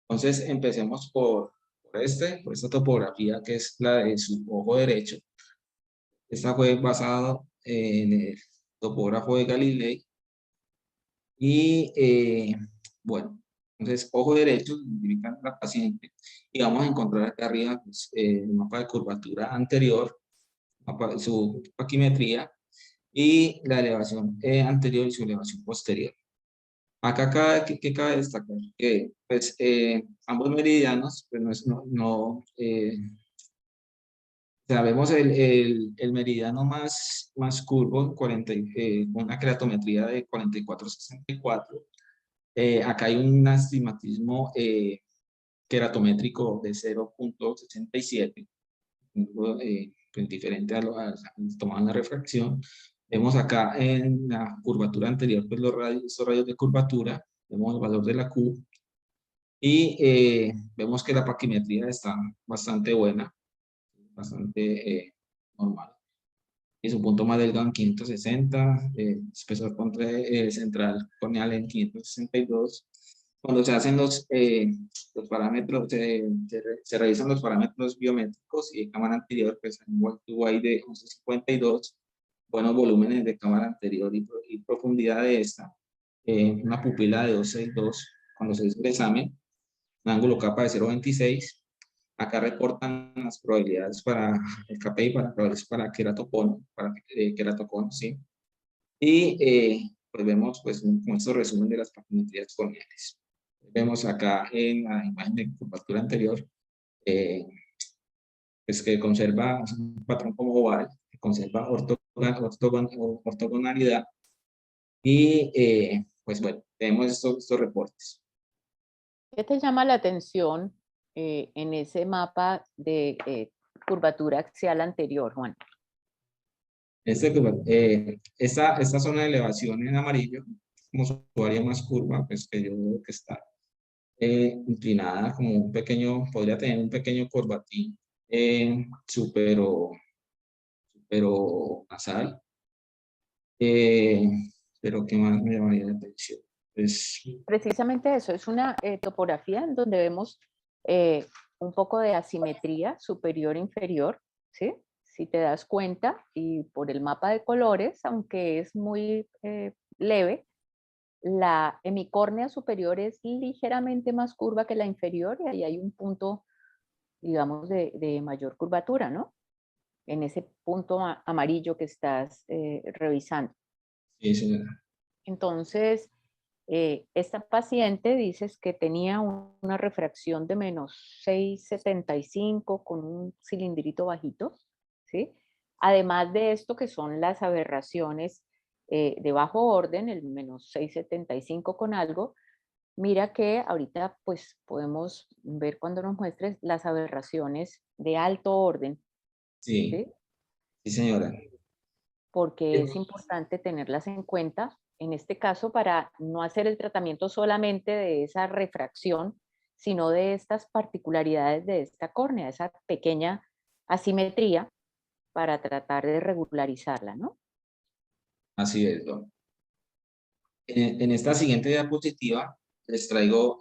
Entonces empecemos por esta topografía que es la de su ojo derecho. Esta fue basada en el topógrafo de Galilei. Y bueno, entonces ojo derecho identifica a la paciente y vamos a encontrar acá arriba pues, el mapa de curvatura anterior, su paquimetría y la elevación anterior y su elevación posterior. Acá cabe destacar que pues, ambos meridianos, pues sabemos el meridiano más curvo, con una keratometría de 44/64. Acá hay un astigmatismo keratométrico de 0,67, pues diferente a tomado en la refracción. Vemos acá en la curvatura anterior, pues estos rayos de curvatura, vemos el valor de la Q, y vemos que la paquimetría está bastante buena, bastante normal. Y su punto más delgado en 560, espesor central corneal en 562. Cuando se hacen los parámetros, se revisan los parámetros biométricos y de cámara anterior, pues hay un Y de 1152, buenos volúmenes de cámara anterior y profundidad de esta, una pupila de 262 cuando se hizo el examen, un ángulo capa de 0,26. Acá reportan las probabilidades para el KPI, para queratocono, ¿sí? Y pues vemos pues con estos resumen de las paquimetrías corneales. Vemos acá en la imagen de curvatura anterior, pues que conserva un patrón como oval, que conserva ortogonalidad, y pues bueno, tenemos estos reportes. ¿Qué te llama la atención en ese mapa de curvatura axial anterior, Juan? Esta zona de elevación en amarillo, como su área más curva, pues que yo veo que está inclinada, como un pequeño, podría tener un pequeño corbatín supero nasal. Pero ¿qué más me llamaría la atención? Precisamente eso, es una topografía en donde vemos un poco de asimetría superior-inferior, ¿sí? Si te das cuenta, y por el mapa de colores, aunque es muy leve, la hemicórnea superior es ligeramente más curva que la inferior, y ahí hay un punto, digamos, de mayor curvatura, ¿no? En ese punto amarillo que estás revisando. Sí, señora. Entonces, esta paciente dices que tenía una refracción de menos 6,75 con un cilindrito bajito, ¿sí? Además de esto que son las aberraciones de bajo orden, el menos 6,75 con algo, mira que ahorita pues podemos ver cuando nos muestres las aberraciones de alto orden, Sí, ¿sí? sí, señora. Porque es importante tenerlas en cuenta, en este caso, para no hacer el tratamiento solamente de esa refracción, sino de estas particularidades de esta córnea, esa pequeña asimetría, para tratar de regularizarla, ¿no? Así es, ¿no? En esta siguiente diapositiva les traigo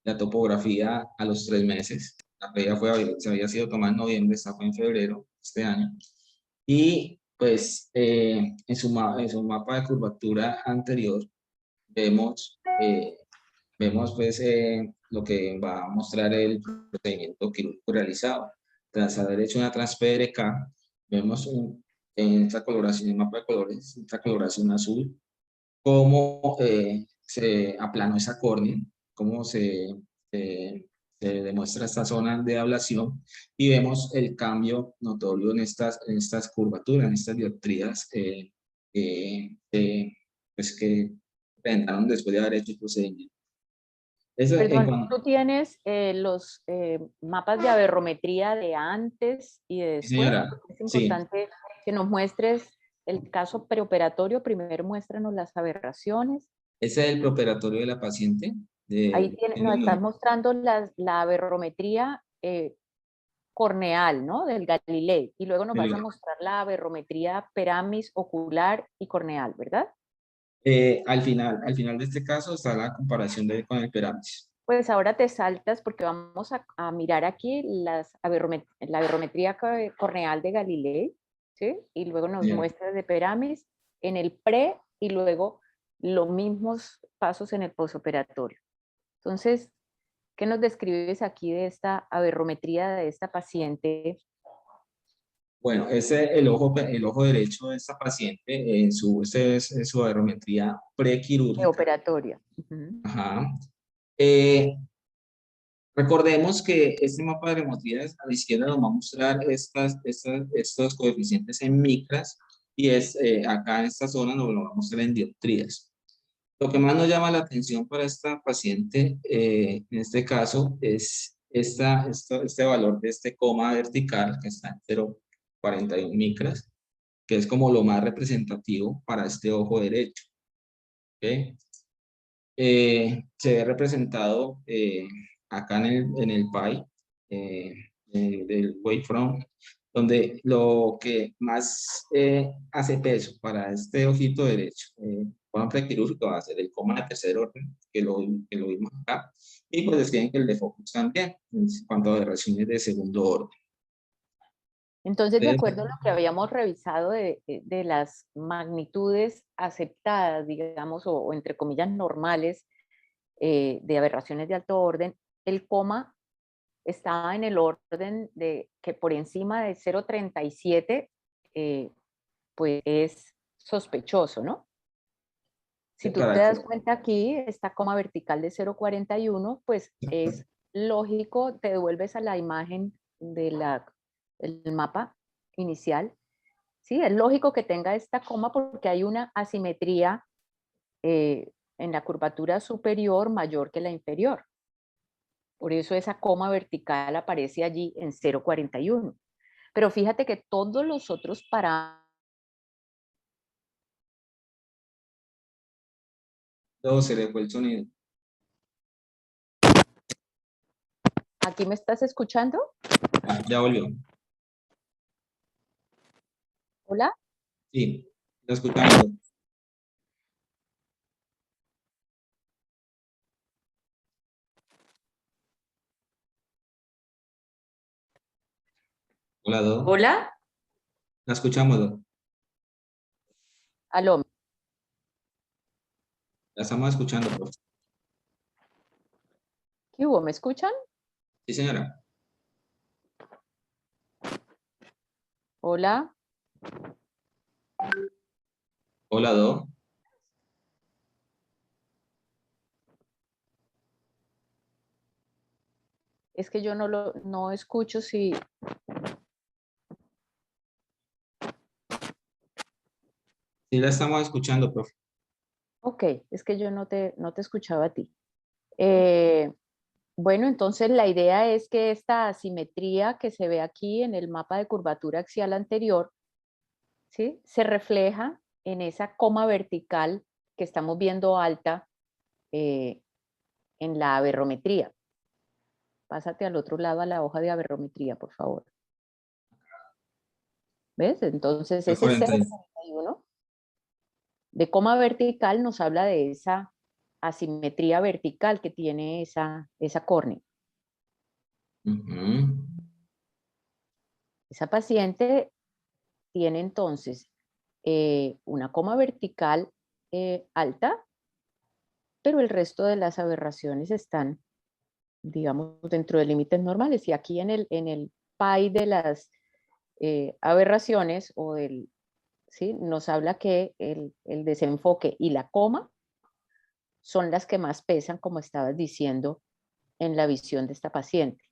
la topografía a los 3 meses. La previa se había sido tomada en noviembre, esta fue en febrero este año. Y pues en su mapa de curvatura anterior vemos, pues lo que va a mostrar el procedimiento quirúrgico realizado. Tras haber hecho una trans-PRK, vemos en esta coloración, en el mapa de colores, esta coloración azul, cómo se aplanó esa córnea, cómo se demuestra esta zona de ablación, y vemos el cambio notorio en estas curvaturas, en estas dioptrías pues que presentaron después de haber hecho el procedimiento. Eso, Perdón, tú tienes los mapas de aberrometría de antes y de después. señora, Es sí, importante que nos muestres el caso preoperatorio. Primero muéstranos las aberraciones. ese es el preoperatorio de la paciente. Ahí nos estás mostrando la aberrometría corneal, ¿no? Del Galilei. Y luego nos vas a mostrar la aberrometría peramis ocular y corneal, ¿verdad? Al final de este caso está la comparación con el peramis. Pues ahora te saltas porque vamos a mirar aquí la aberrometría corneal de Galilei, ¿sí? Y luego nos muestras de peramis en el pre y luego los mismos pasos en el posoperatorio. Entonces, ¿qué nos describes aquí de esta aberrometría de esta paciente? Bueno, el ojo derecho de esta paciente, es su aberrometría prequirúrgica. Operatoria. Ajá. Recordemos que este mapa de aberrometrías a la izquierda nos va a mostrar estos coeficientes en micras, y acá en esta zona nos lo va a mostrar en dioptrías. Lo que más nos llama la atención para esta paciente, en este caso, es este valor de este coma vertical, que está en 0,41 micras, que es como lo más representativo para este ojo derecho. ¿Okay? Se ve representado acá en el PI del wavefront, donde lo que más hace peso para este ojito derecho, con prequirúrgico, va a ser el coma de tercer orden, que lo vimos acá, y pues describen que el de focus también, en cuanto a aberraciones de segundo orden. Entonces, de acuerdo a lo que habíamos revisado de las magnitudes aceptadas, digamos, o entre comillas normales, de aberraciones de alto orden, el coma estaba en el orden de que por encima de 0,37 pues es sospechoso, ¿no? Si tú te das cuenta aquí, esta coma vertical de 0,41, pues es lógico, te devuelves a la imagen del mapa inicial. Sí, es lógico que tenga esta coma porque hay una asimetría en la curvatura superior mayor que la inferior. Por eso esa coma vertical aparece allí en 0,41. Pero fíjate que todos los otros parámetros... No, se le fue el sonido. ¿Aquí me estás escuchando? Ya volvió. ¿Hola? Sí, lo escuchamos. Hola, Do. ¿Hola? La escuchamos, Do. Aló. La estamos escuchando, por favor. ¿Qué hubo? ¿Me escuchan? Sí, señora. Hola. Hola, Do. Es que yo no escucho si... Sí, la estamos escuchando, profe. Ok, es que yo no te escuchaba a ti. Bueno, entonces la idea es que esta asimetría que se ve aquí en el mapa de curvatura axial anterior, ¿sí?, se refleja en esa coma vertical que estamos viendo alta en la aberrometría. Pásate al otro lado a la hoja de aberrometría, por favor. ¿Ves? Entonces ese 0,41 de coma vertical nos habla de esa asimetría vertical que tiene esa córnea. Ujú. Esa paciente tiene entonces una coma vertical alta, pero el resto de las aberraciones están, digamos, dentro de límites normales. Y aquí en el PAI de las aberraciones o ¿sí? Nos habla que el desenfoque y la coma son las que más pesan, como estabas diciendo, en la visión de esta paciente.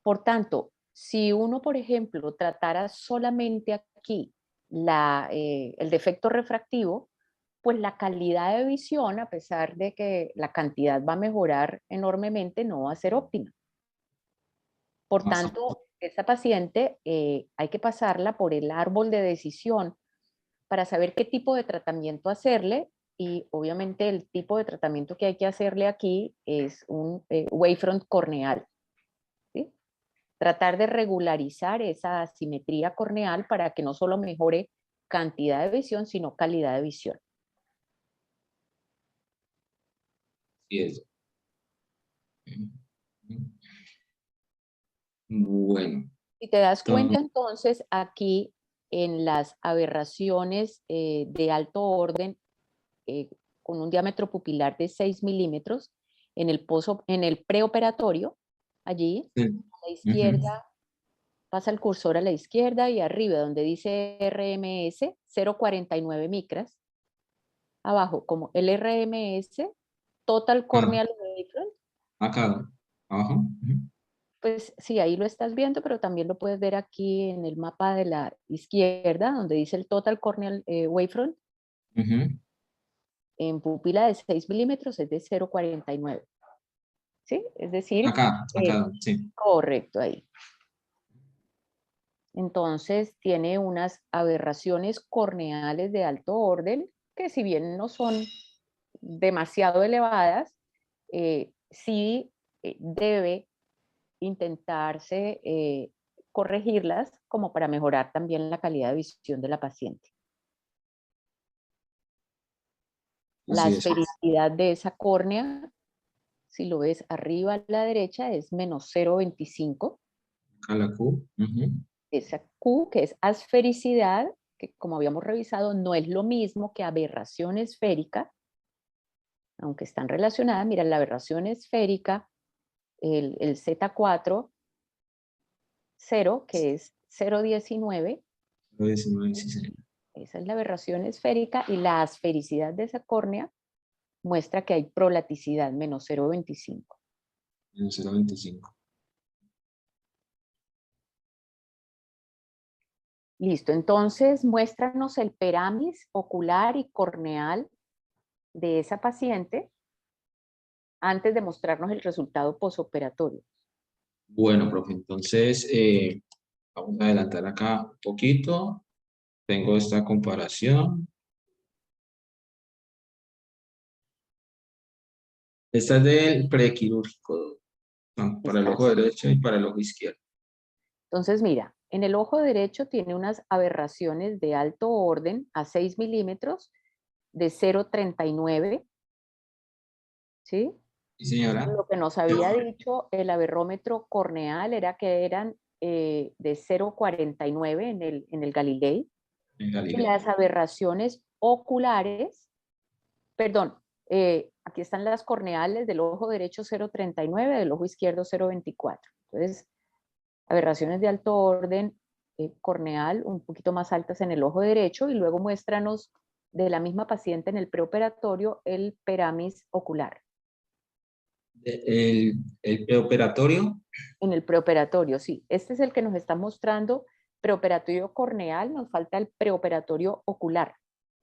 Por tanto, si uno, por ejemplo, tratara solamente aquí el defecto refractivo, pues la calidad de visión, a pesar de que la cantidad va a mejorar enormemente, no va a ser óptima. Por Ajá. tanto, esta paciente hay que pasarla por el árbol de decisión para saber qué tipo de tratamiento hacerle, y obviamente el tipo de tratamiento que hay que hacerle aquí es un wavefront corneal. ¿Sí? Tratar de regularizar esa asimetría corneal para que no solo mejore cantidad de visión, sino calidad de visión. Y eso. Bueno, Si te das entonces, cuenta, entonces, aquí en las aberraciones de alto orden, con un diámetro pupilar de 6 milímetros, en el preoperatorio, allí, sí. a la izquierda, pasa el cursor a la izquierda y arriba, donde dice RMS, 0,49 micras, abajo, como el RMS, Total Corneal Wavefront, Acá, abajo. Ujú. pues sí, ahí lo estás viendo, pero también lo puedes ver aquí en el mapa de la izquierda, donde dice el Total Corneal Wavefront, Ujú. en pupila de 6 milímetros es de 0,49. ¿Sí? Es decir, Acá, sí. correcto ahí. Entonces tiene unas aberraciones corneales de alto orden que, si bien no son demasiado elevadas, sí debe intentarse corregirlas como para mejorar también la calidad de visión de la paciente. La Así es. esfericidad de esa córnea, si lo ves arriba a la derecha, es menos 0,25. Acá la Q. Ujú. Esa Q, que es asfericidad, que como habíamos revisado, no es lo mismo que aberración esférica, aunque están relacionadas. Mira, la aberración esférica, el Z4, 0, que es 0,19, 19, sí, señor. esa es la aberración esférica, y la asfericidad de esa córnea muestra que hay prolaticidad, menos 0,25. Menos 0,25. Listo, entonces muéstranos el peramis ocular y corneal de esa paciente antes de mostrarnos el resultado posoperatorio. Bueno, profe, entonces vamos a adelantar acá un poquito. Tengo esta comparación. Esta es del prequirúrgico, para el ojo Exacto. derecho y para el ojo izquierdo. Entonces, mira, en el ojo derecho tiene unas aberraciones de alto orden a 6 milímetros de 0,39, ¿sí? Sí, señora. Lo que nos había dicho el aberrómetro corneal era que eran de 0,49 en el Galilei. En Y Galileo. las aberraciones oculares, perdón, aquí están las corneales del ojo derecho 0,39, del ojo izquierdo 0,24. Entonces, aberraciones de alto orden corneal un poquito más altas en el ojo derecho, y luego muéstranos de la misma paciente en el preoperatorio el peramis ocular. El preoperatorio. En el preoperatorio, sí. Este es el que nos está mostrando preoperatorio corneal, nos falta el preoperatorio ocular,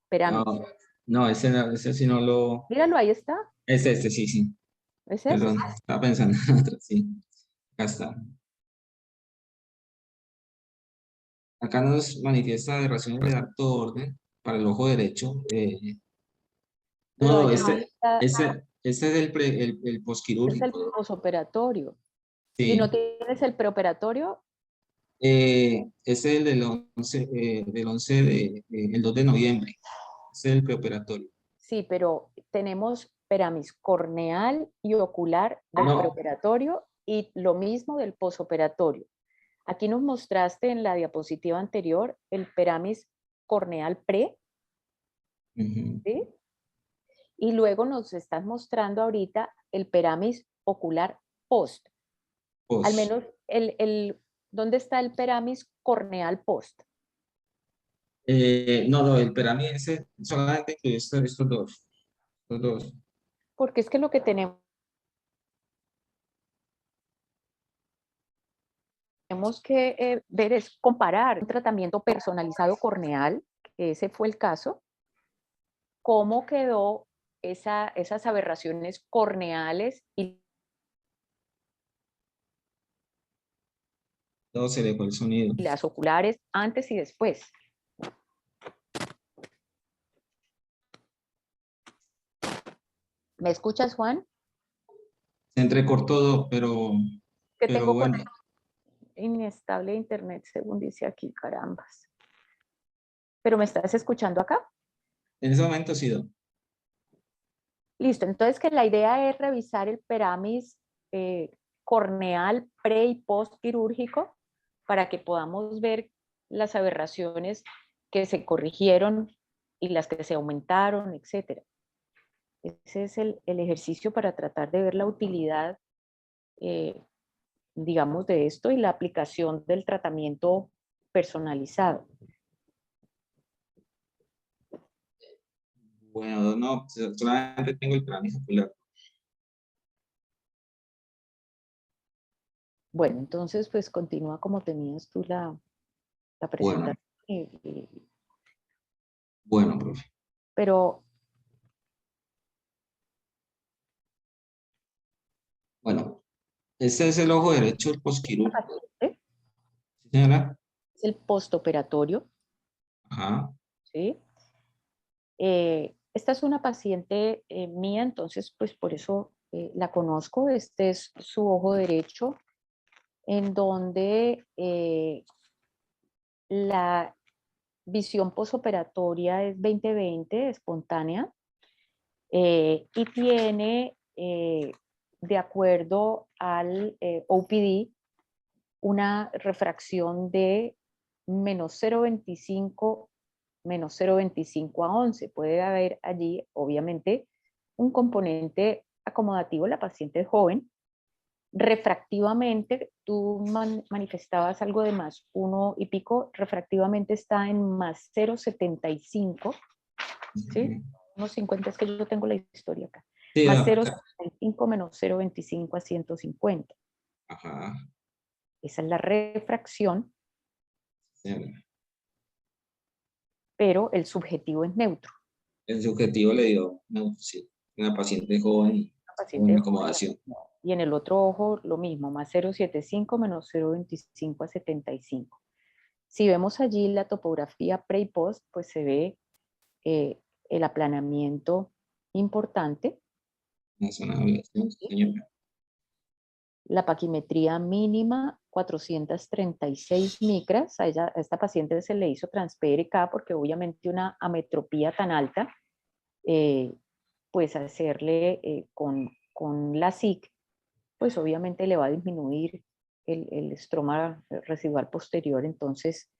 peramis. No, no, ese sí no lo. Míralo, ahí está. Es este, sí, sí. ¿Es Perdón, ese? estaba pensando en otro, sí. Acá está. Acá nos manifiesta aberraciones de alto orden para el ojo derecho. Pero No, ahí está, este es el es el posquirúrgico. posoperatorio. Si no Sí. tienes el preoperatorio, Es el del 11, el 2 de noviembre. Ese es el preoperatorio. sí, pero tenemos peramis corneal y ocular del No. preoperatorio y lo mismo del posoperatorio. Aquí nos mostraste en la diapositiva anterior el peramis corneal pre, Ujú. ¿sí? Y luego nos estás mostrando ahorita el peramis ocular post. Post. Al menos, ¿dónde está el peramis corneal post? No, el peramis ese solamente incluye estos dos. Estos dos. Porque es que lo que tenemos que ver es comparar un tratamiento personalizado corneal, que ese fue el caso, cómo quedó esas aberraciones corneales y Todo se le fue el sonido. las oculares antes y después. ¿Me escuchas, Juan? Se entrecortó todo, pero Que tengo bueno, inestable internet, según dice aquí, carambas. ¿Pero me estás escuchando acá? en ese momento sí. Listo, entonces que la idea es revisar el peramis corneal pre y post quirúrgico para que podamos ver las aberraciones que se corrigieron y las que se aumentaron, etc. Ese es el ejercicio para tratar de ver la utilidad, digamos, de esto y la aplicación del tratamiento personalizado. Bueno, no, solamente tengo el peramis ocular. Bueno, entonces pues continúa como tenías tú la presentación. Bueno, profe. Pero Bueno, este es el ojo derecho del posquirúrgico. ¿eh? ¿Sí, señora? Es el postoperatorio, Ajá. ¿sí? Esta es una paciente mía, entonces pues por eso la conozco. Este es su ojo derecho, en donde la visión posoperatoria es 20/20, espontánea, y tiene, de acuerdo al OPD, una refracción de menos 0,25 menos 0,25 a 11. Puede haber allí, obviamente, un componente acomodativo. La paciente es joven. Refractivamente, tú manifestabas algo de más 1 y pico. Refractivamente está en más 0,75. ¿Sí? Unos 50, es que yo tengo la historia acá. Sí, Más no, 0,75 menos 0,25 a 150. ajá. Esa es la refracción, Señora. pero el subjetivo es neutro. El subjetivo le dio, no, sí, una paciente joven La con paciente una es joven, acomodación. y en el otro ojo lo mismo, más 0,75 menos 0,25 a 75. Si vemos allí la topografía pre y post, pues se ve el aplanamiento importante. Una zona de ablación, señora. La paquimetría mínima, 436 micras. A esta paciente se le hizo trans-PRK porque obviamente una ametropía tan alta, pues hacerle con la SIC, pues obviamente le va a disminuir el estroma residual posterior. Entonces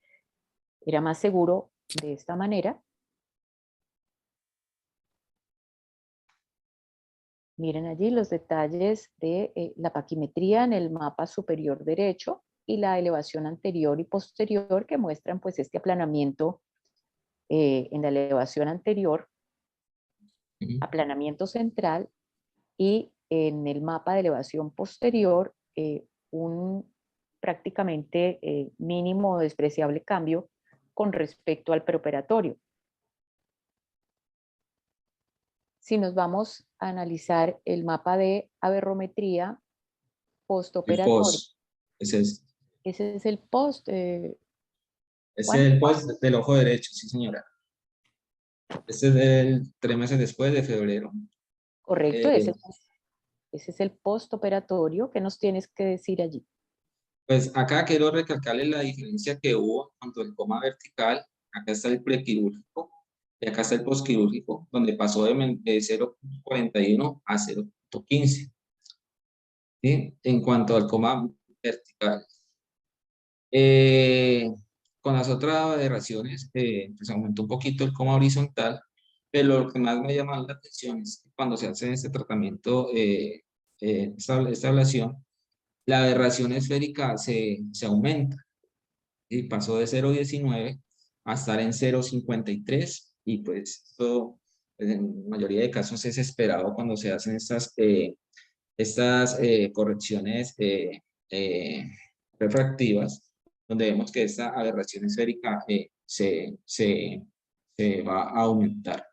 era más seguro de esta manera. Miren allí los detalles de la paquimetría en el mapa superior derecho y la elevación anterior y posterior que muestran pues este aplanamiento en la elevación anterior, aplanamiento central, y en el mapa de elevación posterior un prácticamente mínimo o despreciable cambio con respecto al preoperatorio. Si nos vamos a analizar el mapa de aberrometría El postoperatorio, post, ese ese es el post. es Juan, el post del ojo derecho, sí, señora. Este es del 3 meses después de febrero. correcto, Eh, ese es el postoperatorio. ¿Qué nos tienes que decir allí? Pues acá quiero recalcarle la diferencia que hubo cuando el coma vertical, acá está el prequirúrgico, Y acá está el posquirúrgico, donde pasó de 0,41 a 0,15. ¿Sí? En cuanto al coma vertical. Con las otras aberraciones, pues aumentó un poquito el coma horizontal, pero lo que más me llama la atención es que cuando se hace este tratamiento, esta ablación, la aberración esférica se aumenta y pasó de 0,19 a estar en 0,53 y pues esto pues, en la mayoría de casos es esperado cuando se hacen estas correcciones refractivas, donde vemos que esta aberración esférica se va a aumentar.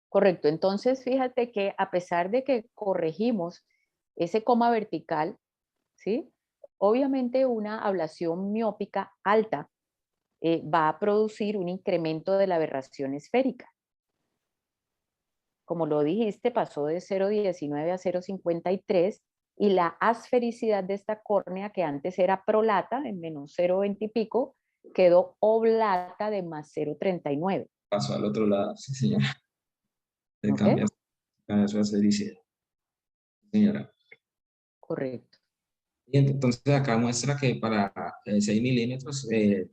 Correcto, entonces fíjate que a pesar de que corregimos ese coma vertical, ¿sí? Obviamente una ablación miópica alta va a producir un incremento de la aberración esférica. Como lo dijiste, pasó de 0,19 a 0,53 y la asfericidad de esta córnea, que antes era prolata, en menos 0,20 y pico, quedó oblata de más 0,39. Pasó al otro lado, sí, señora. Se ¿Ok? cambia su asfericidad, señora. Correcto. Y entonces acá muestra que para 6 milímetros el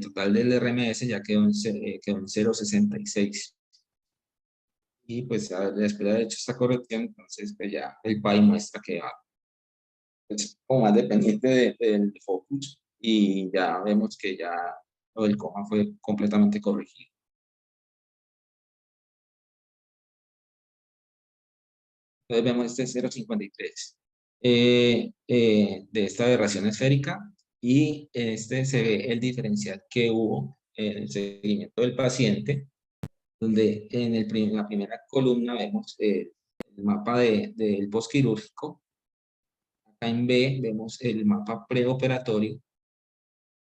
total del RMS ya quedó en 0,66. Y pues después de haber hecho esta corrección, entonces pues ya el PAI muestra que va pues, como más dependiente del focus y ya vemos que ya lo del coma fue completamente corregido. Entonces vemos este 0,53 de esta aberración esférica y este se ve el diferencial que hubo en el seguimiento del paciente, donde en la primera columna vemos el mapa del postquirúrgico. Acá en B vemos el mapa preoperatorio,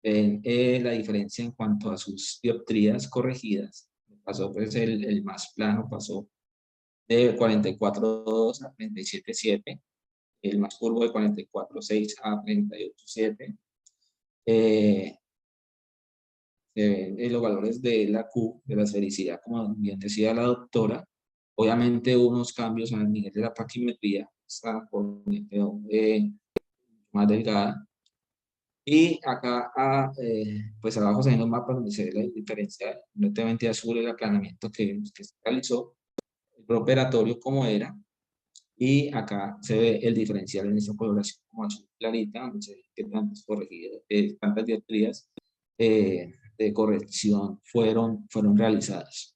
ven la diferencia en cuanto a sus dioptrías corregidas. Pasó pues el más plano, pasó de 44,2 a 37,7, el más curvo de 44,6 a 38,7. Se ven los valores de la Q, de la esfericidad, como bien decía la doctora. Obviamente unos cambios a nivel de la paquimetría, está más delgada. Y acá, pues abajo se ven los mapas donde se ve la diferencia completamente azul, el aplanamiento que se realizó, el preoperatorio como era, y acá se ve el diferencial en esta coloración como azul clarita, donde se ve que tantas dioptrías de corrección fueron realizadas.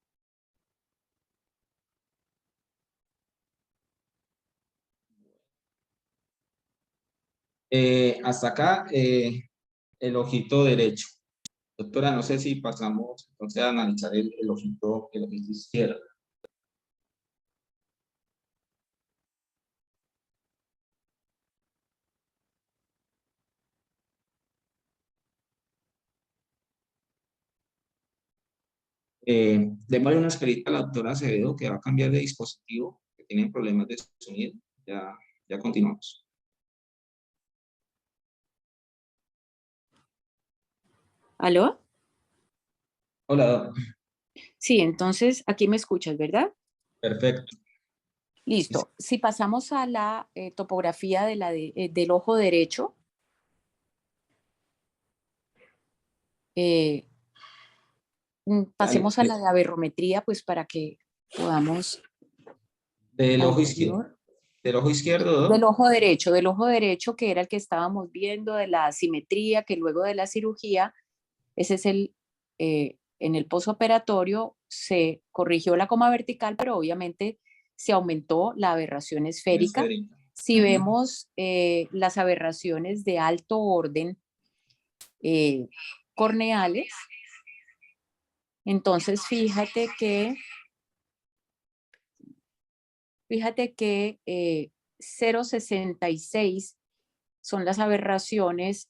Hasta acá, el ojito derecho. Doctora, no sé si pasamos entonces a analizar el ojito izquierdo. Démosle una esperita a la doctora Acevedo, que va a cambiar de dispositivo, que tiene problemas de sonido. Ya continuamos. ¿Aló? Hola, Sí, entonces aquí me escuchas, ¿verdad? perfecto. Listo. Si pasamos a la topografía del ojo derecho, pasemos a la de aberrometría, pues para que podamos... Del ojo izquierdo. Del ojo izquierdo, ¿no? Del ojo derecho, que era el que estábamos viendo, de la asimetría, que luego de la cirugía, ese es en el posoperatorio se corrigió la coma vertical, pero obviamente se aumentó la aberración esférica. Si vemos las aberraciones de alto orden corneales, entonces fíjate que 0,66 son las aberraciones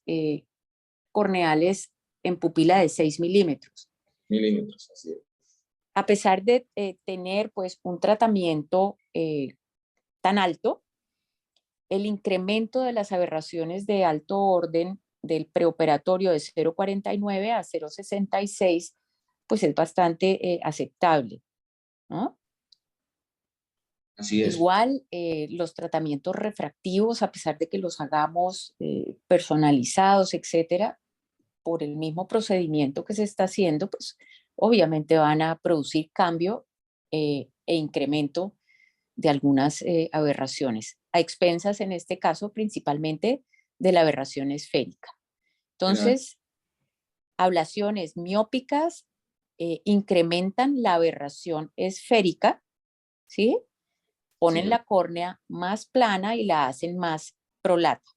corneales en pupila de 6 milímetros. Milímetros, así es. A pesar de tener pues un tratamiento tan alto, el incremento de las aberraciones de alto orden del preoperatorio de 0,49 a 0,66 pues es bastante aceptable, ¿no? Así es. Igual los tratamientos refractivos, a pesar de que los hagamos personalizados, etcétera, por el mismo procedimiento que se está haciendo, pues obviamente van a producir cambio e incremento de algunas aberraciones, a expensas en este caso principalmente de la aberración esférica. Entonces, ablaciones miópicas incrementan la aberración esférica, ¿sí? Ponen la córnea más plana y la hacen más prolata.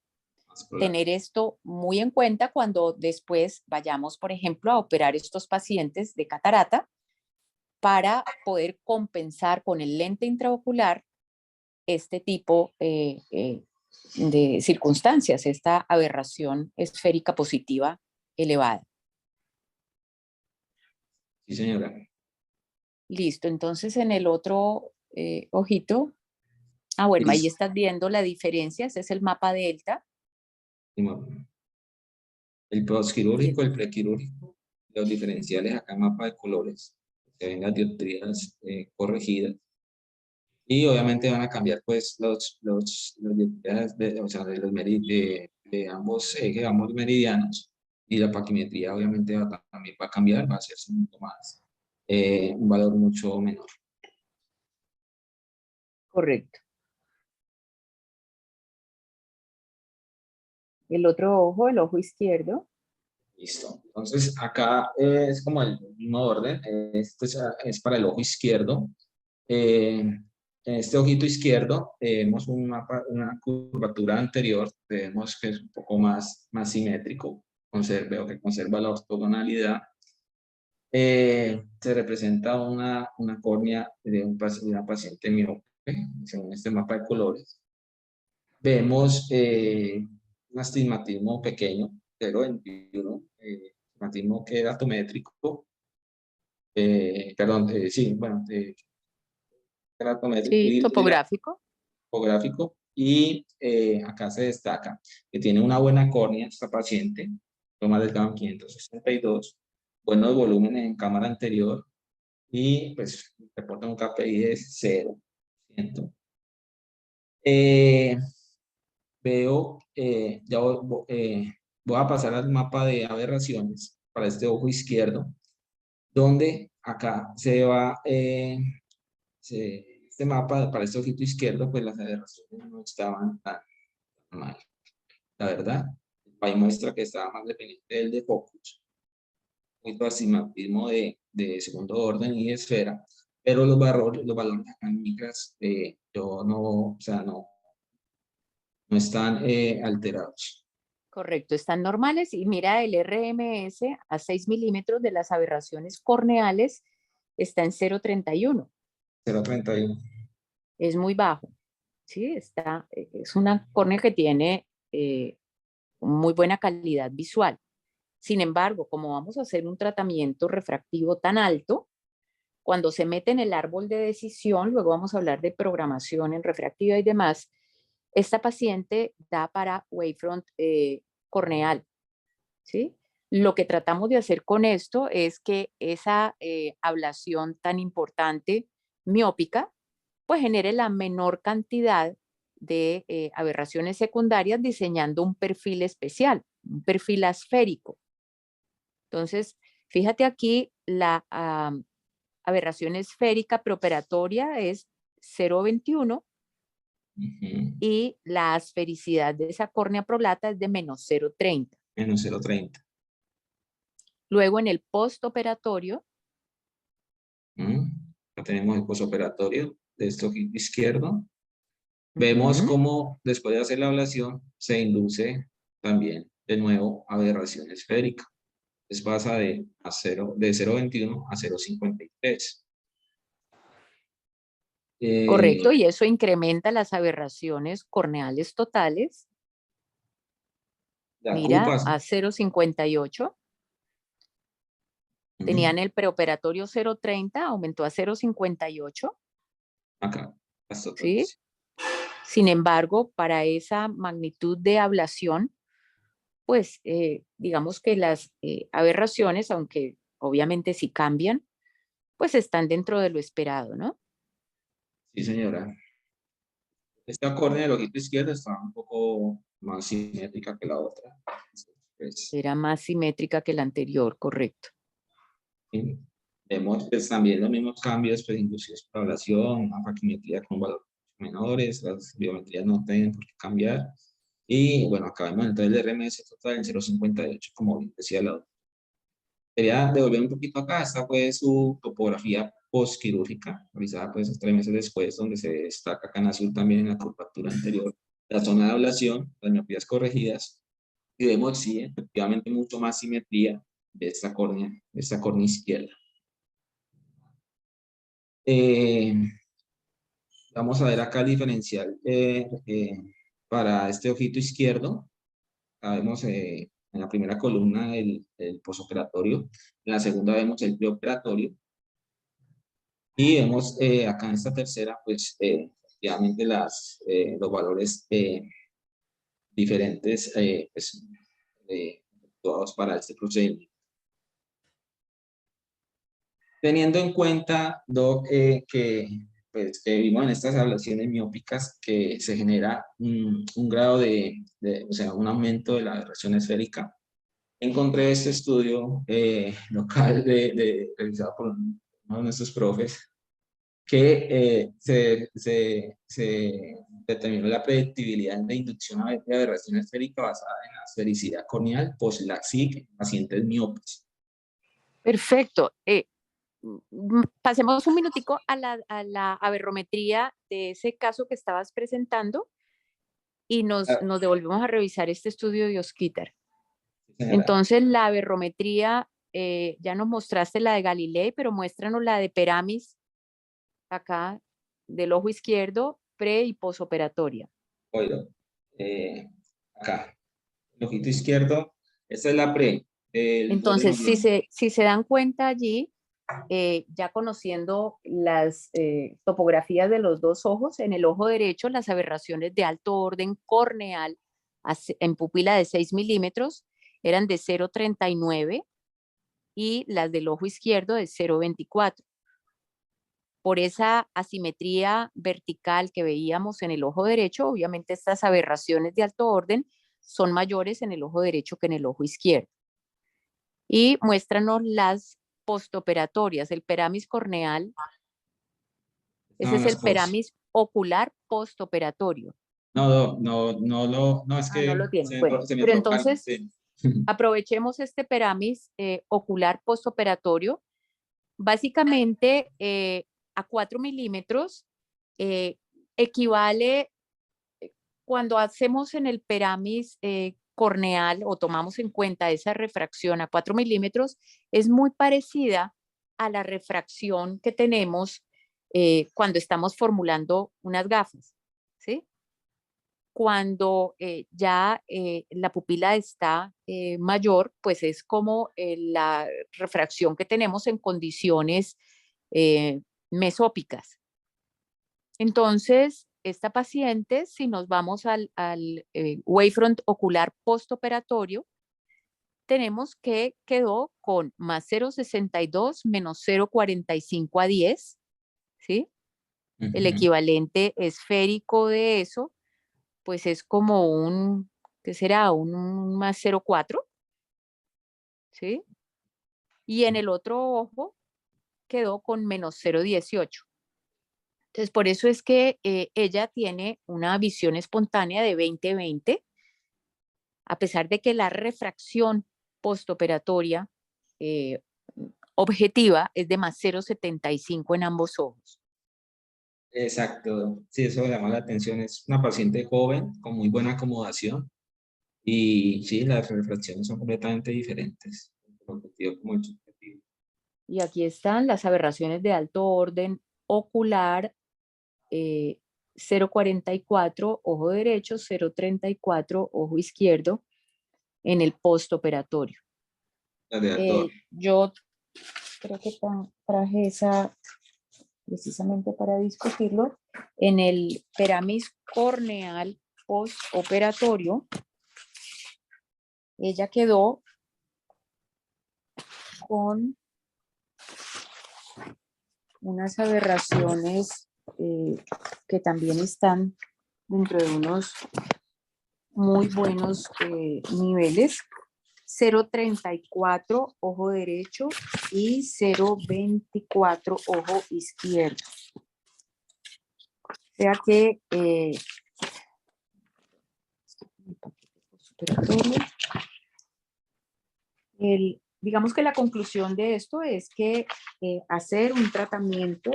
Tener esto muy en cuenta cuando después vayamos, por ejemplo, a operar estos pacientes de catarata para poder compensar con el lente intraocular este tipo de circunstancias, esta aberración esférica positiva elevada. Sí, señora. Listo, entonces en el otro ojito, bueno, ahí estás viendo la diferencia, ese es el mapa delta. El postquirúrgico, el prequirúrgico, los diferenciales acá en mapa de colores, se ven las dioptrías corregidas. Y obviamente van a cambiar pues los dioptrías o sea, de ambos ejes, ambos meridianos, y la paquimetría obviamente también va a cambiar, va a ser mucho más, un valor mucho menor. Correcto. El otro ojo, el ojo izquierdo. Listo. Entonces acá es como el mismo orden. Este es para el ojo izquierdo. En este ojito izquierdo vemos una curvatura anterior. Vemos que es un poco más simétrico. Veo que conserva la ortogonalidad. Se representa una córnea de una paciente miope, según este mapa de colores. Vemos un astigmatismo pequeño, 0,21, astigmatismo que era atométrico, perdón, sí, bueno, era atométrico Sí, y topográfico. topográfico, y acá se destaca que tiene una buena córnea esta paciente, toma del GAM 562, buenos volúmenes en cámara anterior, y pues reporta un KPI de 0%. Veo, ya voy a pasar al mapa de aberraciones para este ojo izquierdo, donde acá se va, este mapa para este ojito izquierdo, pues las aberraciones no estaban tan mal. La verdad, ahí muestra que estaba más dependiente del de focus, un astigmatismo de segundo orden y de esfera, pero los valores acá en micras, yo no, o sea, no están alterados. Correcto, están normales y mira el RMS a 6 milímetros de las aberraciones corneales está en 0,31. 0,31. Es muy bajo, ¿sí? Es una córnea que tiene muy buena calidad visual. Sin embargo, como vamos a hacer un tratamiento refractivo tan alto, cuando se mete en el árbol de decisión, luego vamos a hablar de programación en refractiva y demás, esta paciente da para wavefront corneal, ¿sí? Lo que tratamos de hacer con esto es que esa ablación tan importante miópica, pues genere la menor cantidad de aberraciones secundarias diseñando un perfil especial, un perfil asférico. Entonces, fíjate aquí, la aberración esférica preoperatoria es 0,21 y la asfericidad de esa córnea prolata es de menos 0,30. Menos 0,30. Luego en el postoperatorio. Acá tenemos el postoperatorio de este ojito izquierdo. Vemos cómo después de hacer la ablación se induce también de nuevo aberración esférica. Entonces pasa de 0,21 a 0,53. Correcto, y eso incrementa las aberraciones corneales totales. Mira, a 0,58. Tenían el preoperatorio 0,30, aumentó a 0,58. Acá, hasta ¿Sí? Sin embargo, para esa magnitud de ablación, pues digamos que las aberraciones, aunque obviamente si cambian, pues están dentro de lo esperado, ¿no? Sí, señora. Esta córnea del ojito izquierdo está un poco más simétrica que la otra. Pues, Era más simétrica que la anterior, correcto. sí. Vemos pues, también los mismos cambios, pues inclusive población, afaquimetría con valores menores, las biometrías no tienen por qué cambiar. Y bueno, acá vemos entonces el RMS total en 0,58, como bien decía la doctora. Quería devolver un poquito acá, esta fue su topografía postquirúrgica, realizada pues 3 meses después, donde se destaca acá en azul también en la curvatura anterior, la zona de ablación, las miopías corregidas, y vemos sí, efectivamente mucho más simetría de esta córnea izquierda. Vamos a ver acá el diferencial para este ojito izquierdo. Acá vemos en la primera columna el posoperatorio, en la segunda vemos el preoperatorio, y vemos acá en esta tercera, pues efectivamente los valores diferentes pues, efectuados para este procedimiento. Teniendo en cuenta, Doc, que pues, vimos en estas ablaciones miópicas que se genera un grado o sea, un aumento de la aberración esférica, encontré este estudio local realizado por uno de nuestros profes, que se determinó la predictibilidad de inducción de aberración esférica basada en la esfericidad corneal post-LASIK en pacientes miopes. Perfecto. Pasemos un minutico a la aberrometría de ese caso que estabas presentando y nos devolvemos a revisar este estudio de Osquitar. Entonces, la aberrometría, ya nos mostraste la de Galilei, pero muéstranos la de Peramis, acá, del ojo izquierdo, pre y posoperatoria. Oiga, acá, el ojito izquierdo, esta es la pre. Entonces, si se dan cuenta allí, ya conociendo las topografías de los dos ojos, en el ojo derecho las aberraciones de alto orden corneal en pupila de 6 milímetros eran de 0,39 y las del ojo izquierdo de 0,24. Por esa asimetría vertical que veíamos en el ojo derecho, obviamente estas aberraciones de alto orden son mayores en el ojo derecho que en el ojo izquierdo. Y muéstranos las postoperatorias, el peramis corneal. Ese es el peramis ocular postoperatorio. No, es que no lo tiene. se Bueno, me pero trocaron, entonces sí. aprovechemos este peramis ocular postoperatorio. Básicamente a 4 milímetros equivale cuando hacemos en el peramis corneal o tomamos en cuenta esa refracción a 4 milímetros, es muy parecida a la refracción que tenemos cuando estamos formulando unas gafas, ¿sí? Cuando ya la pupila está mayor, pues es como la refracción que tenemos en condiciones mesópicas. Entonces, esta paciente, si nos vamos al wavefront ocular postoperatorio, tenemos que quedó con más 0,62 menos 0,45 a 10, ¿sí? El equivalente esférico de eso, pues es como un, ¿qué será? Un más 0,4, ¿sí? Y en el otro ojo quedó con menos 0,18. Entonces, por eso es que ella tiene una visión espontánea de 20/20, a pesar de que la refracción postoperatoria objetiva es de más 0,75 en ambos ojos. Exacto, sí, eso llama la atención. Es una paciente joven, con muy buena acomodación, y sí, las refracciones son completamente diferentes, el objetivo como el subjetivo. Y aquí están las aberraciones de alto orden ocular, 0,44 ojo derecho, 0,34 ojo izquierdo en el postoperatorio. Yo creo que traje esa precisamente para discutirlo. En el peramis corneal postoperatorio, ella quedó con unas aberraciones que también están dentro de unos muy buenos niveles. 0,34 ojo derecho y 0,24 ojo izquierdo. O sea que digamos que la conclusión de esto es que hacer un tratamiento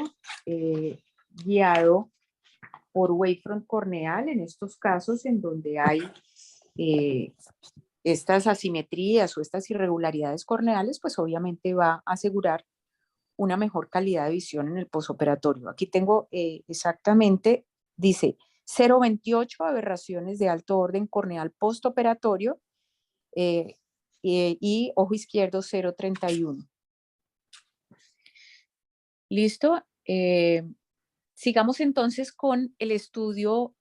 guiado por wavefront corneal en estos casos en donde hay estas asimetrías o estas irregularidades corneales, pues obviamente va a asegurar una mejor calidad de visión en el posoperatorio. Aquí tengo exactamente, dice 0,28 aberraciones de alto orden corneal postoperatorio y ojo izquierdo 0,31. ¿Listo? Sigamos entonces con el estudio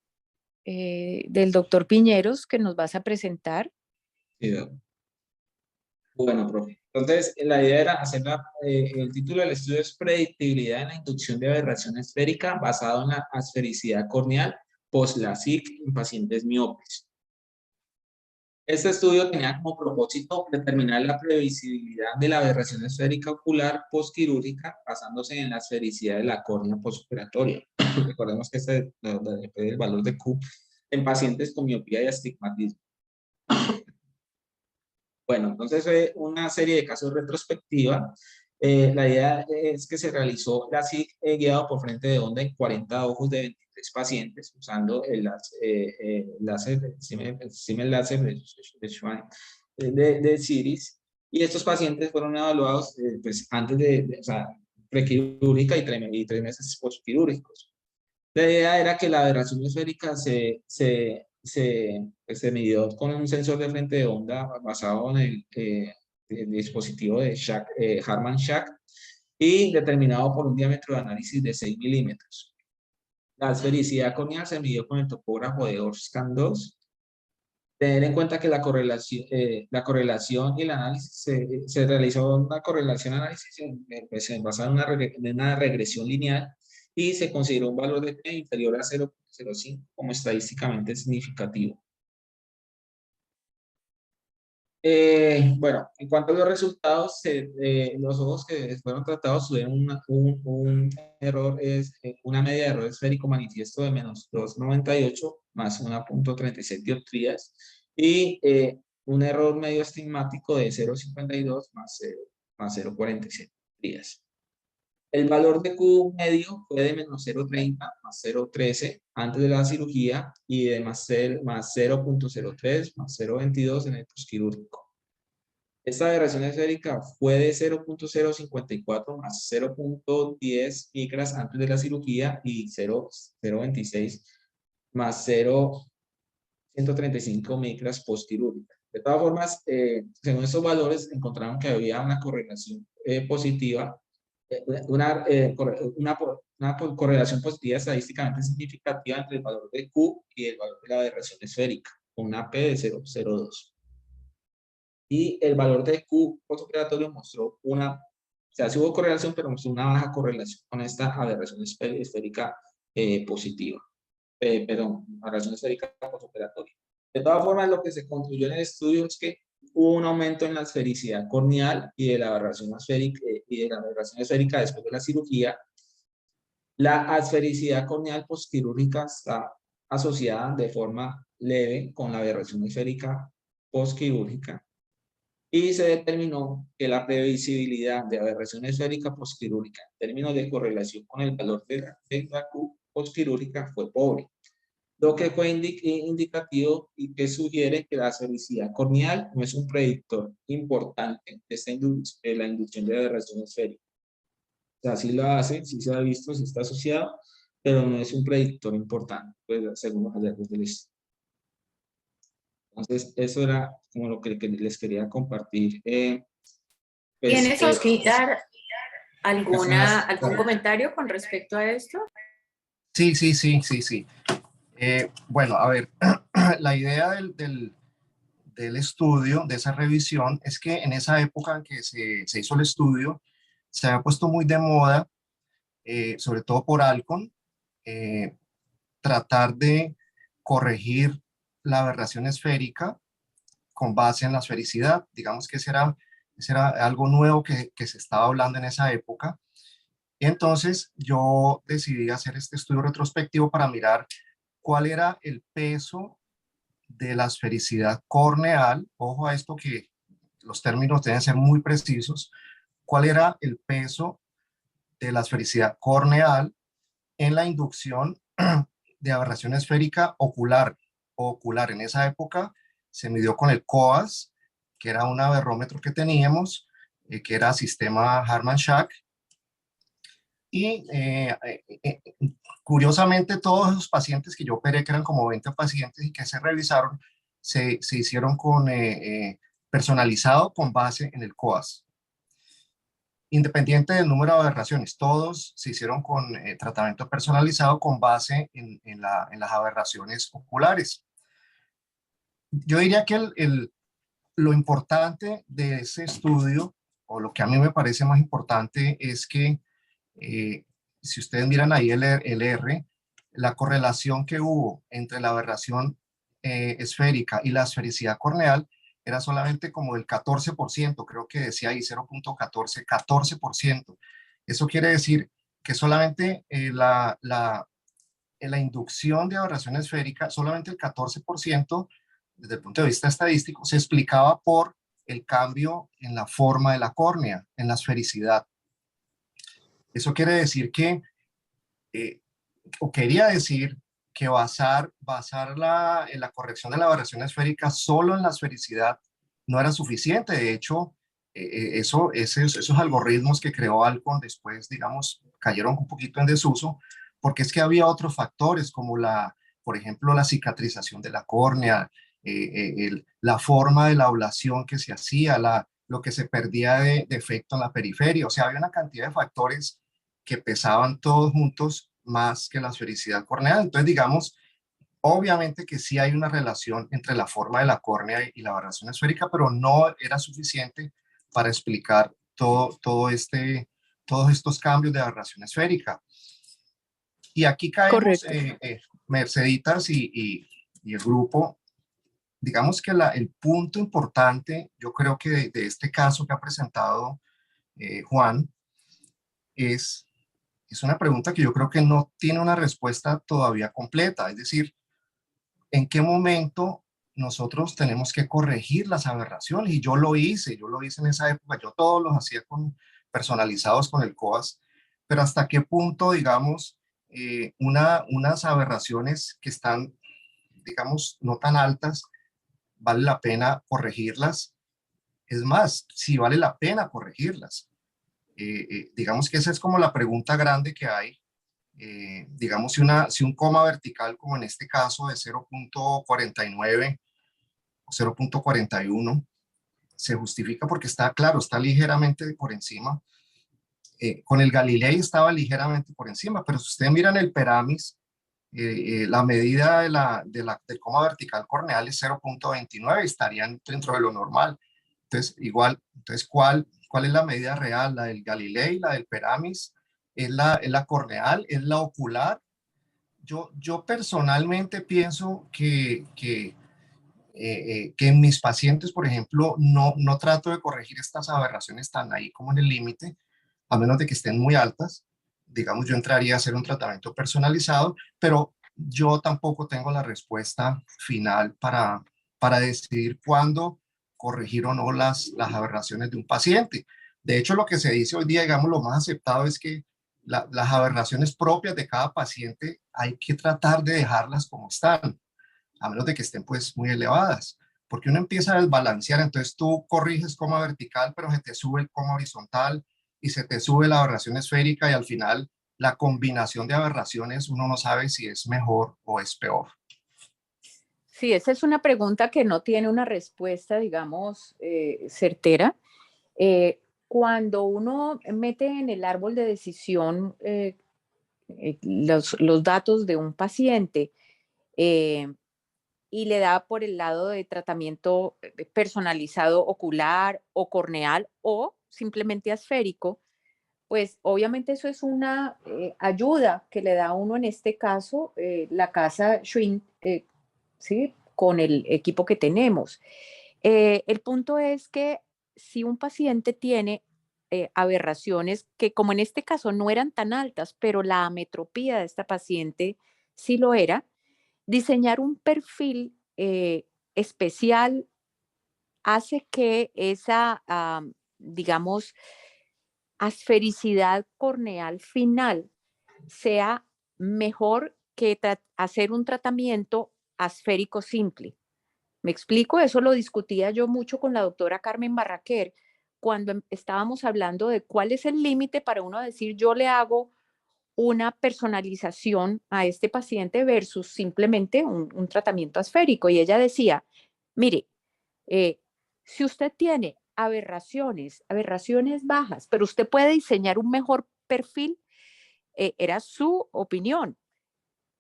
del doctor Piñeros que nos vas a presentar. Sí, bueno, profe. Entonces, la idea era hacer el título del estudio es Predictibilidad en la inducción de aberración esférica basado en la asfericidad corneal post-LASIK en pacientes miopes. Este estudio tenía como propósito determinar la previsibilidad de la aberración esférica ocular postquirúrgica basándose en la esfericidad de la córnea postoperatoria. Recordemos que este depende del valor de Q en pacientes con miopía y astigmatismo. Bueno, entonces fue una serie de casos retrospectiva. La idea es que se realizó la SIG guiado por frente de onda en 40 ojos de 23 pacientes usando el Siemens láser de Series. Y estos pacientes fueron evaluados pues, antes o sea, prequirúrgica y 3 meses postquirúrgicos. La idea era que la aberración esférica se midió con un sensor de frente de onda basado en el dispositivo de Harman-Shack y determinado por un diámetro de análisis de 6 milímetros. La esfericidad corneal se midió con el topógrafo de Orscan 2. Tener en cuenta que la correlación y el análisis se realizó una correlación análisis basada en una regresión lineal y se consideró un valor de P inferior a 0,05 como estadísticamente significativo. Bueno, en cuanto a los resultados, los ojos que fueron tratados tuvieron una media de error esférico manifiesto de menos 2,98 más 1,36 dioptrías y un error medio estigmático de 0,52 más 0,47 dioptrías. El valor de Q medio fue de menos 0,30 más 0,13 antes de la cirugía y de más 0,03 más 0,22 en el postquirúrgico. Esta aberración esférica fue de 0,054 más 0,10 micras antes de la cirugía y 0,26 más 0,135 micras postquirúrgica. De todas formas, según estos valores, encontraron que había una correlación positiva, una correlación positiva estadísticamente significativa entre el valor de Q y el valor de la aberración esférica, con una P de 0,02. Y el valor de Q postoperatorio mostró o sea, sí hubo correlación, pero mostró una baja correlación con esta aberración esférica positiva. Perdón, aberración esférica postoperatoria. De todas formas, lo que se concluyó en el estudio es que hubo un aumento en la esfericidad corneal y de la aberración esférica después de la cirugía. La asfericidad corneal postquirúrgica está asociada de forma leve con la aberración esférica postquirúrgica y se determinó que la previsibilidad de aberración esférica postquirúrgica en términos de correlación con el valor de la Q postquirúrgica fue pobre, lo que fue indicativo y que sugiere que la esfericidad corneal no es un predictor importante de la inducción de aberración esférica. O sea, sí lo hace, sí se ha visto, sí está asociado, pero no es un predictor importante, pues, según los hallazgos del estudio. Entonces, eso era como lo que les quería compartir. ¿Tienes, Oscar, algún comentario con respecto a esto? Sí. Bueno, a ver, la idea del estudio, de esa revisión, es que en esa época en que se hizo el estudio, se había puesto muy de moda sobre todo por Alcon, tratar de corregir la aberración esférica con base en la esfericidad. Digamos que ese era algo nuevo que se estaba hablando en esa época. Y entonces yo decidí hacer este estudio retrospectivo para mirar cuál era el peso de la esfericidad corneal. Ojo a esto, que los términos deben ser muy precisos. ¿Cuál era el peso de la esfericidad corneal en la inducción de aberración esférica ocular? Ocular en esa época se midió con el COAS, que era un aberrómetro que teníamos, que era sistema Harman-Shack. Y curiosamente, todos los pacientes que yo operé, que eran como 20 pacientes y que se revisaron, se hicieron personalizado con base en el COAS. Independiente del número de aberraciones, todos se hicieron con tratamiento personalizado con base en las aberraciones oculares. Yo diría que lo importante de ese estudio, o lo que a mí me parece más importante, es que si ustedes miran ahí el R, la correlación que hubo entre la aberración esférica y la esfericidad corneal era solamente como del 14%, creo que decía ahí 0.14, 14%. Eso quiere decir que solamente en la inducción de aberración esférica, solamente el 14%, desde el punto de vista estadístico, se explicaba por el cambio en la forma de la córnea, en la esfericidad. Eso quiere decir que, o quería decir que basar en la corrección de la aberración esférica solo en la esfericidad no era suficiente. De hecho, esos algoritmos que creó Alcon después, digamos, cayeron un poquito en desuso, porque es que había otros factores como por ejemplo, la cicatrización de la córnea, la forma de la ablación que se hacía, lo que se perdía de efecto en la periferia. O sea, había una cantidad de factores que pesaban todos juntos más que la esfericidad corneal. Entonces, digamos, obviamente que sí hay una relación entre la forma de la córnea y la aberración esférica, pero no era suficiente para explicar todos estos cambios de aberración esférica. Y aquí caemos, Merceditas y el grupo, digamos que el punto importante, yo creo que de este caso que ha presentado Juan, es una pregunta que yo creo que no tiene una respuesta todavía completa. Es decir, ¿en qué momento nosotros tenemos que corregir las aberraciones? Y yo lo hice en esa época, yo todos los hacía personalizados con el COAS, pero ¿hasta qué punto, digamos, unas aberraciones que están, digamos, no tan altas, vale la pena corregirlas? Es más, si vale la pena corregirlas. Digamos que esa es como la pregunta grande que hay. Digamos, si un coma vertical, como en este caso de 0.49 o 0.41, se justifica porque está, claro, está ligeramente por encima. Con el Galilei estaba ligeramente por encima, pero si ustedes miran el Peramis, la medida del coma vertical corneal es 0.29, estarían dentro de lo normal. Entonces, ¿cuál es la medida real? ¿La del Galilei, la del Peramis? ¿Es la corneal? ¿Es la ocular? Yo personalmente pienso que en mis pacientes, por ejemplo, no trato de corregir estas aberraciones tan ahí como en el límite, a menos de que estén muy altas. Digamos, yo entraría a hacer un tratamiento personalizado, pero yo tampoco tengo la respuesta final para decidir cuándo corregir o no las aberraciones de un paciente. De hecho, lo que se dice hoy día, digamos, lo más aceptado es que las aberraciones propias de cada paciente hay que tratar de dejarlas como están, a menos de que estén pues muy elevadas, porque uno empieza a desbalancear. Entonces tú corriges coma vertical, pero se te sube el coma horizontal y se te sube la aberración esférica, y al final la combinación de aberraciones uno no sabe si es mejor o es peor. Sí, esa es una pregunta que no tiene una respuesta, digamos, certera. Cuando uno mete en el árbol de decisión los datos de un paciente y le da por el lado de tratamiento personalizado ocular o corneal o simplemente asférico, pues obviamente eso es una ayuda que le da a uno, en este caso, la casa Schwinn, ¿sí? Con el equipo que tenemos. El punto es que si un paciente tiene aberraciones que, como en este caso, no eran tan altas, pero la ametropía de esta paciente sí lo era, diseñar un perfil especial hace que esa, digamos, asfericidad corneal final sea mejor que hacer un tratamiento asférico simple. ¿Me explico? Eso lo discutía yo mucho con la doctora Carmen Barraquer cuando estábamos hablando de cuál es el límite para uno decir yo le hago una personalización a este paciente versus simplemente un tratamiento asférico. Y ella decía, mire, si usted tiene aberraciones bajas, pero usted puede diseñar un mejor perfil, era su opinión.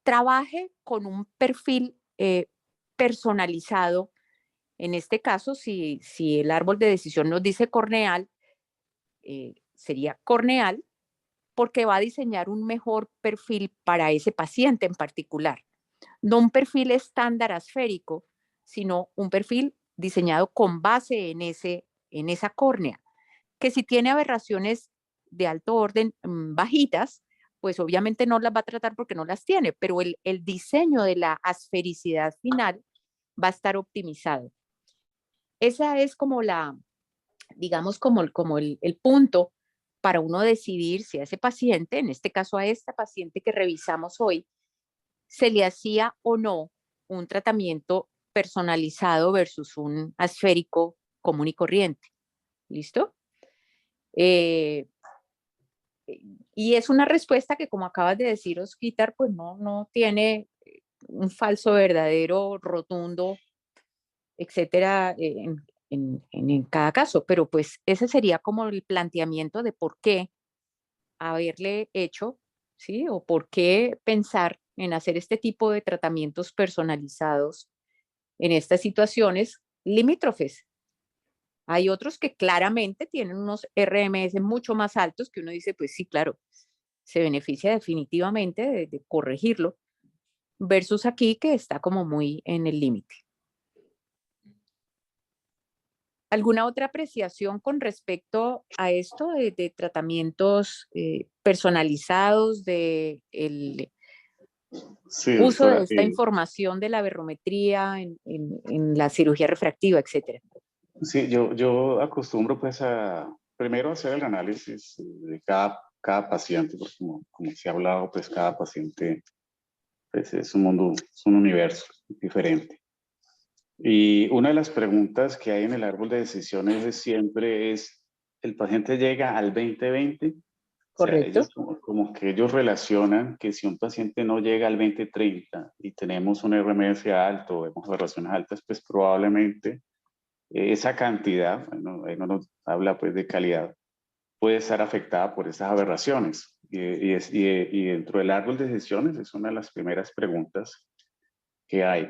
Trabaje con un perfil personalizado. En este caso, si el árbol de decisión nos dice corneal, sería corneal, porque va a diseñar un mejor perfil para ese paciente en particular. No un perfil estándar asférico, sino un perfil diseñado con base en esa córnea, que si tiene aberraciones de alto orden bajitas, pues obviamente no las va a tratar porque no las tiene, pero el diseño de la asfericidad final va a estar optimizado. Esa es como digamos, como el punto para uno decidir si a ese paciente, en este caso a esta paciente que revisamos hoy, se le hacía o no un tratamiento personalizado versus un asférico común y corriente. ¿Listo? Y es una respuesta que, como acabas de decir, Osquitar, pues no tiene un falso verdadero, rotundo, etcétera, en cada caso. Pero pues ese sería como el planteamiento de por qué haberle hecho, ¿sí? O por qué pensar en hacer este tipo de tratamientos personalizados en estas situaciones limítrofes. Hay otros que claramente tienen unos RMS mucho más altos que uno dice, pues sí, claro, se beneficia definitivamente de corregirlo, versus aquí que está como muy en el límite. ¿Alguna otra apreciación con respecto a esto de tratamientos personalizados, de el Sí, uso de doctora. esta información de la aberrometría en la cirugía refractiva, etcétera? Sí, yo acostumbro pues a primero hacer el análisis de cada paciente, porque como se ha hablado, pues cada paciente pues, es un mundo, es un universo diferente. Y una de las preguntas que hay en el árbol de decisiones siempre es, ¿el paciente llega al 2020? O sea, Correcto. ellos como que ellos relacionan que si un paciente no llega al 2030 y tenemos un RMS alto, vemos aberraciones altas, pues probablemente esa cantidad, bueno, ahí no nos habla pues de calidad, puede estar afectada por esas aberraciones. Y dentro del árbol de decisiones es una de las primeras preguntas que hay.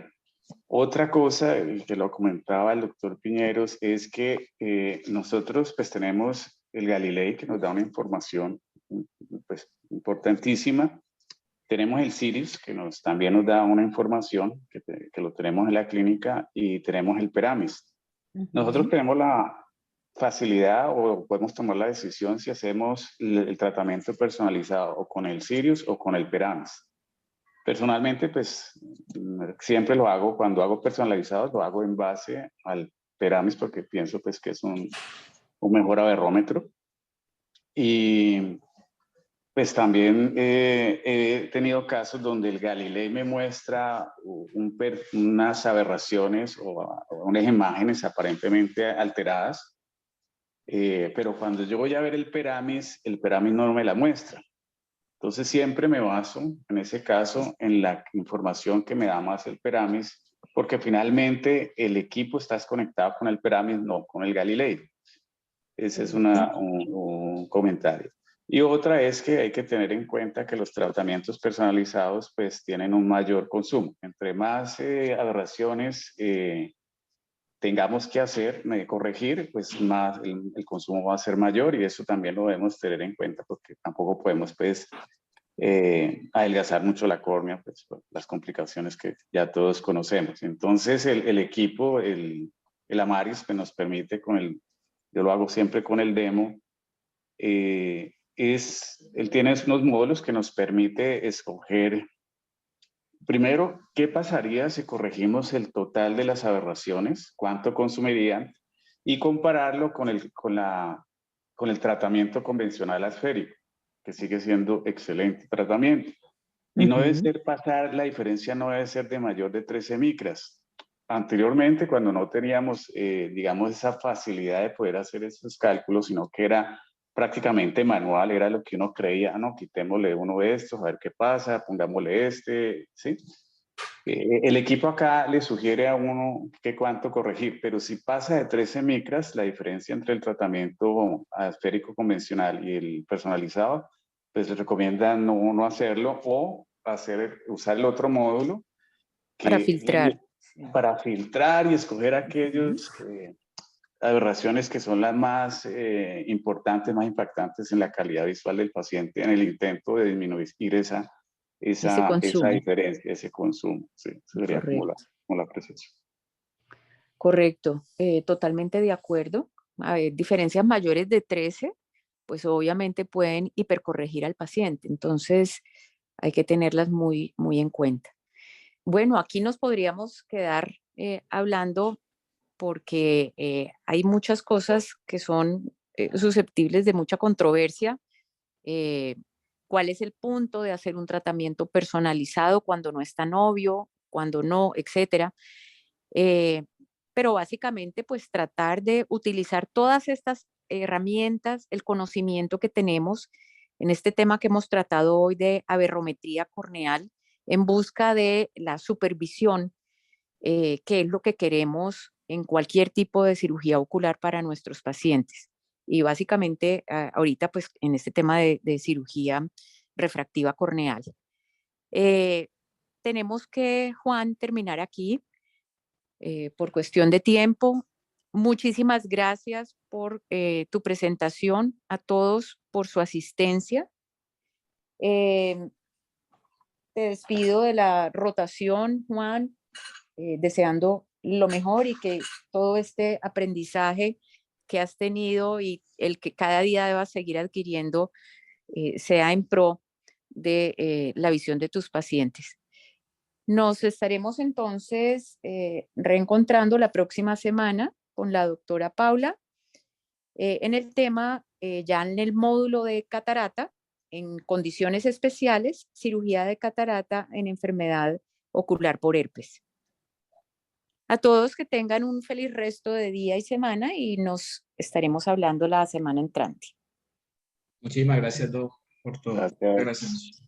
Otra cosa, y que lo comentaba el doctor Piñeros, es que nosotros pues tenemos el Galilei que nos da una información pues, importantísima. Tenemos el Sirius que también nos da una información que lo tenemos en la clínica y tenemos el Peramis. Nosotros tenemos la facilidad o podemos tomar la decisión si hacemos el tratamiento personalizado o con el Sirius o con el Peramis. Personalmente, pues siempre lo hago, cuando hago personalizados, lo hago en base al Peramis porque pienso pues que es un mejor aberrómetro. Y pues también he tenido casos donde el Galilei me muestra unas aberraciones o unas imágenes aparentemente alteradas, pero cuando yo voy a ver el Peramis no me la muestra. Entonces siempre me baso, en ese caso, en la información que me da más el Peramis, porque finalmente el equipo está conectado con el Peramis, no con el Galilei. Ese es un comentario. Y otra es que hay que tener en cuenta que los tratamientos personalizados pues tienen un mayor consumo. Entre más aberraciones tengamos que hacer, corregir, pues más el consumo va a ser mayor, y eso también lo debemos tener en cuenta, porque tampoco podemos pues adelgazar mucho la córnea, pues por las complicaciones que ya todos conocemos. Entonces el equipo, el Amaris, pues nos permite yo lo hago siempre con el demo, él tiene unos módulos que nos permite escoger, primero, ¿qué pasaría si corregimos el total de las aberraciones? ¿Cuánto consumirían? Y compararlo con el tratamiento convencional asférico, que sigue siendo excelente tratamiento. Y no debe ser la diferencia no debe ser de mayor de 13 micras. Anteriormente, cuando no teníamos, digamos, esa facilidad de poder hacer esos cálculos, sino que era prácticamente manual, era lo que uno creía, no, quitémosle uno de estos, a ver qué pasa, pongámosle ¿sí? El equipo acá le sugiere a uno que cuánto corregir, pero si pasa de 13 micras, la diferencia entre el tratamiento asférico convencional y el personalizado, pues les recomienda no hacerlo, o usar el otro módulo Para filtrar. para filtrar y escoger aquellos aberraciones que son las más importantes, más impactantes en la calidad visual del paciente, en el intento de disminuir esa diferencia, ese consumo. Sí, sería como la apreciación. Correcto, totalmente de acuerdo. A ver, diferencias mayores de 13, pues obviamente pueden hipercorregir al paciente, entonces hay que tenerlas muy, muy en cuenta. Bueno, aquí nos podríamos quedar hablando porque hay muchas cosas que son susceptibles de mucha controversia. ¿Cuál es el punto de hacer un tratamiento personalizado cuando no es tan obvio, cuando no, etcétera? Pero básicamente, pues tratar de utilizar todas estas herramientas, el conocimiento que tenemos en este tema que hemos tratado hoy de aberrometría corneal, en busca de la supervisión, que es lo que queremos en cualquier tipo de cirugía ocular para nuestros pacientes. Y básicamente ahorita pues en este tema de cirugía refractiva corneal. Tenemos que, Juan, terminar aquí por cuestión de tiempo. Muchísimas gracias por tu presentación, a todos por su asistencia. Te despido de la rotación, Juan, deseando lo mejor y que todo este aprendizaje que has tenido y el que cada día debas seguir adquiriendo sea en pro de la visión de tus pacientes. Nos estaremos entonces reencontrando la próxima semana con la doctora Paula en el tema, ya en el módulo de catarata, en condiciones especiales, cirugía de catarata en enfermedad ocular por herpes. A todos que tengan un feliz resto de día y semana y nos estaremos hablando la semana entrante. Muchísimas gracias, Doc, por todo. Gracias. Gracias.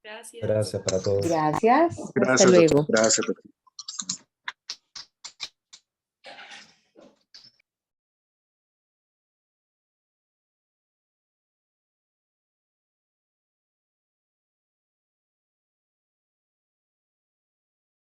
Gracias. Gracias para todos. Gracias. Hasta Gracias, luego. doctor. Gracias, doctor.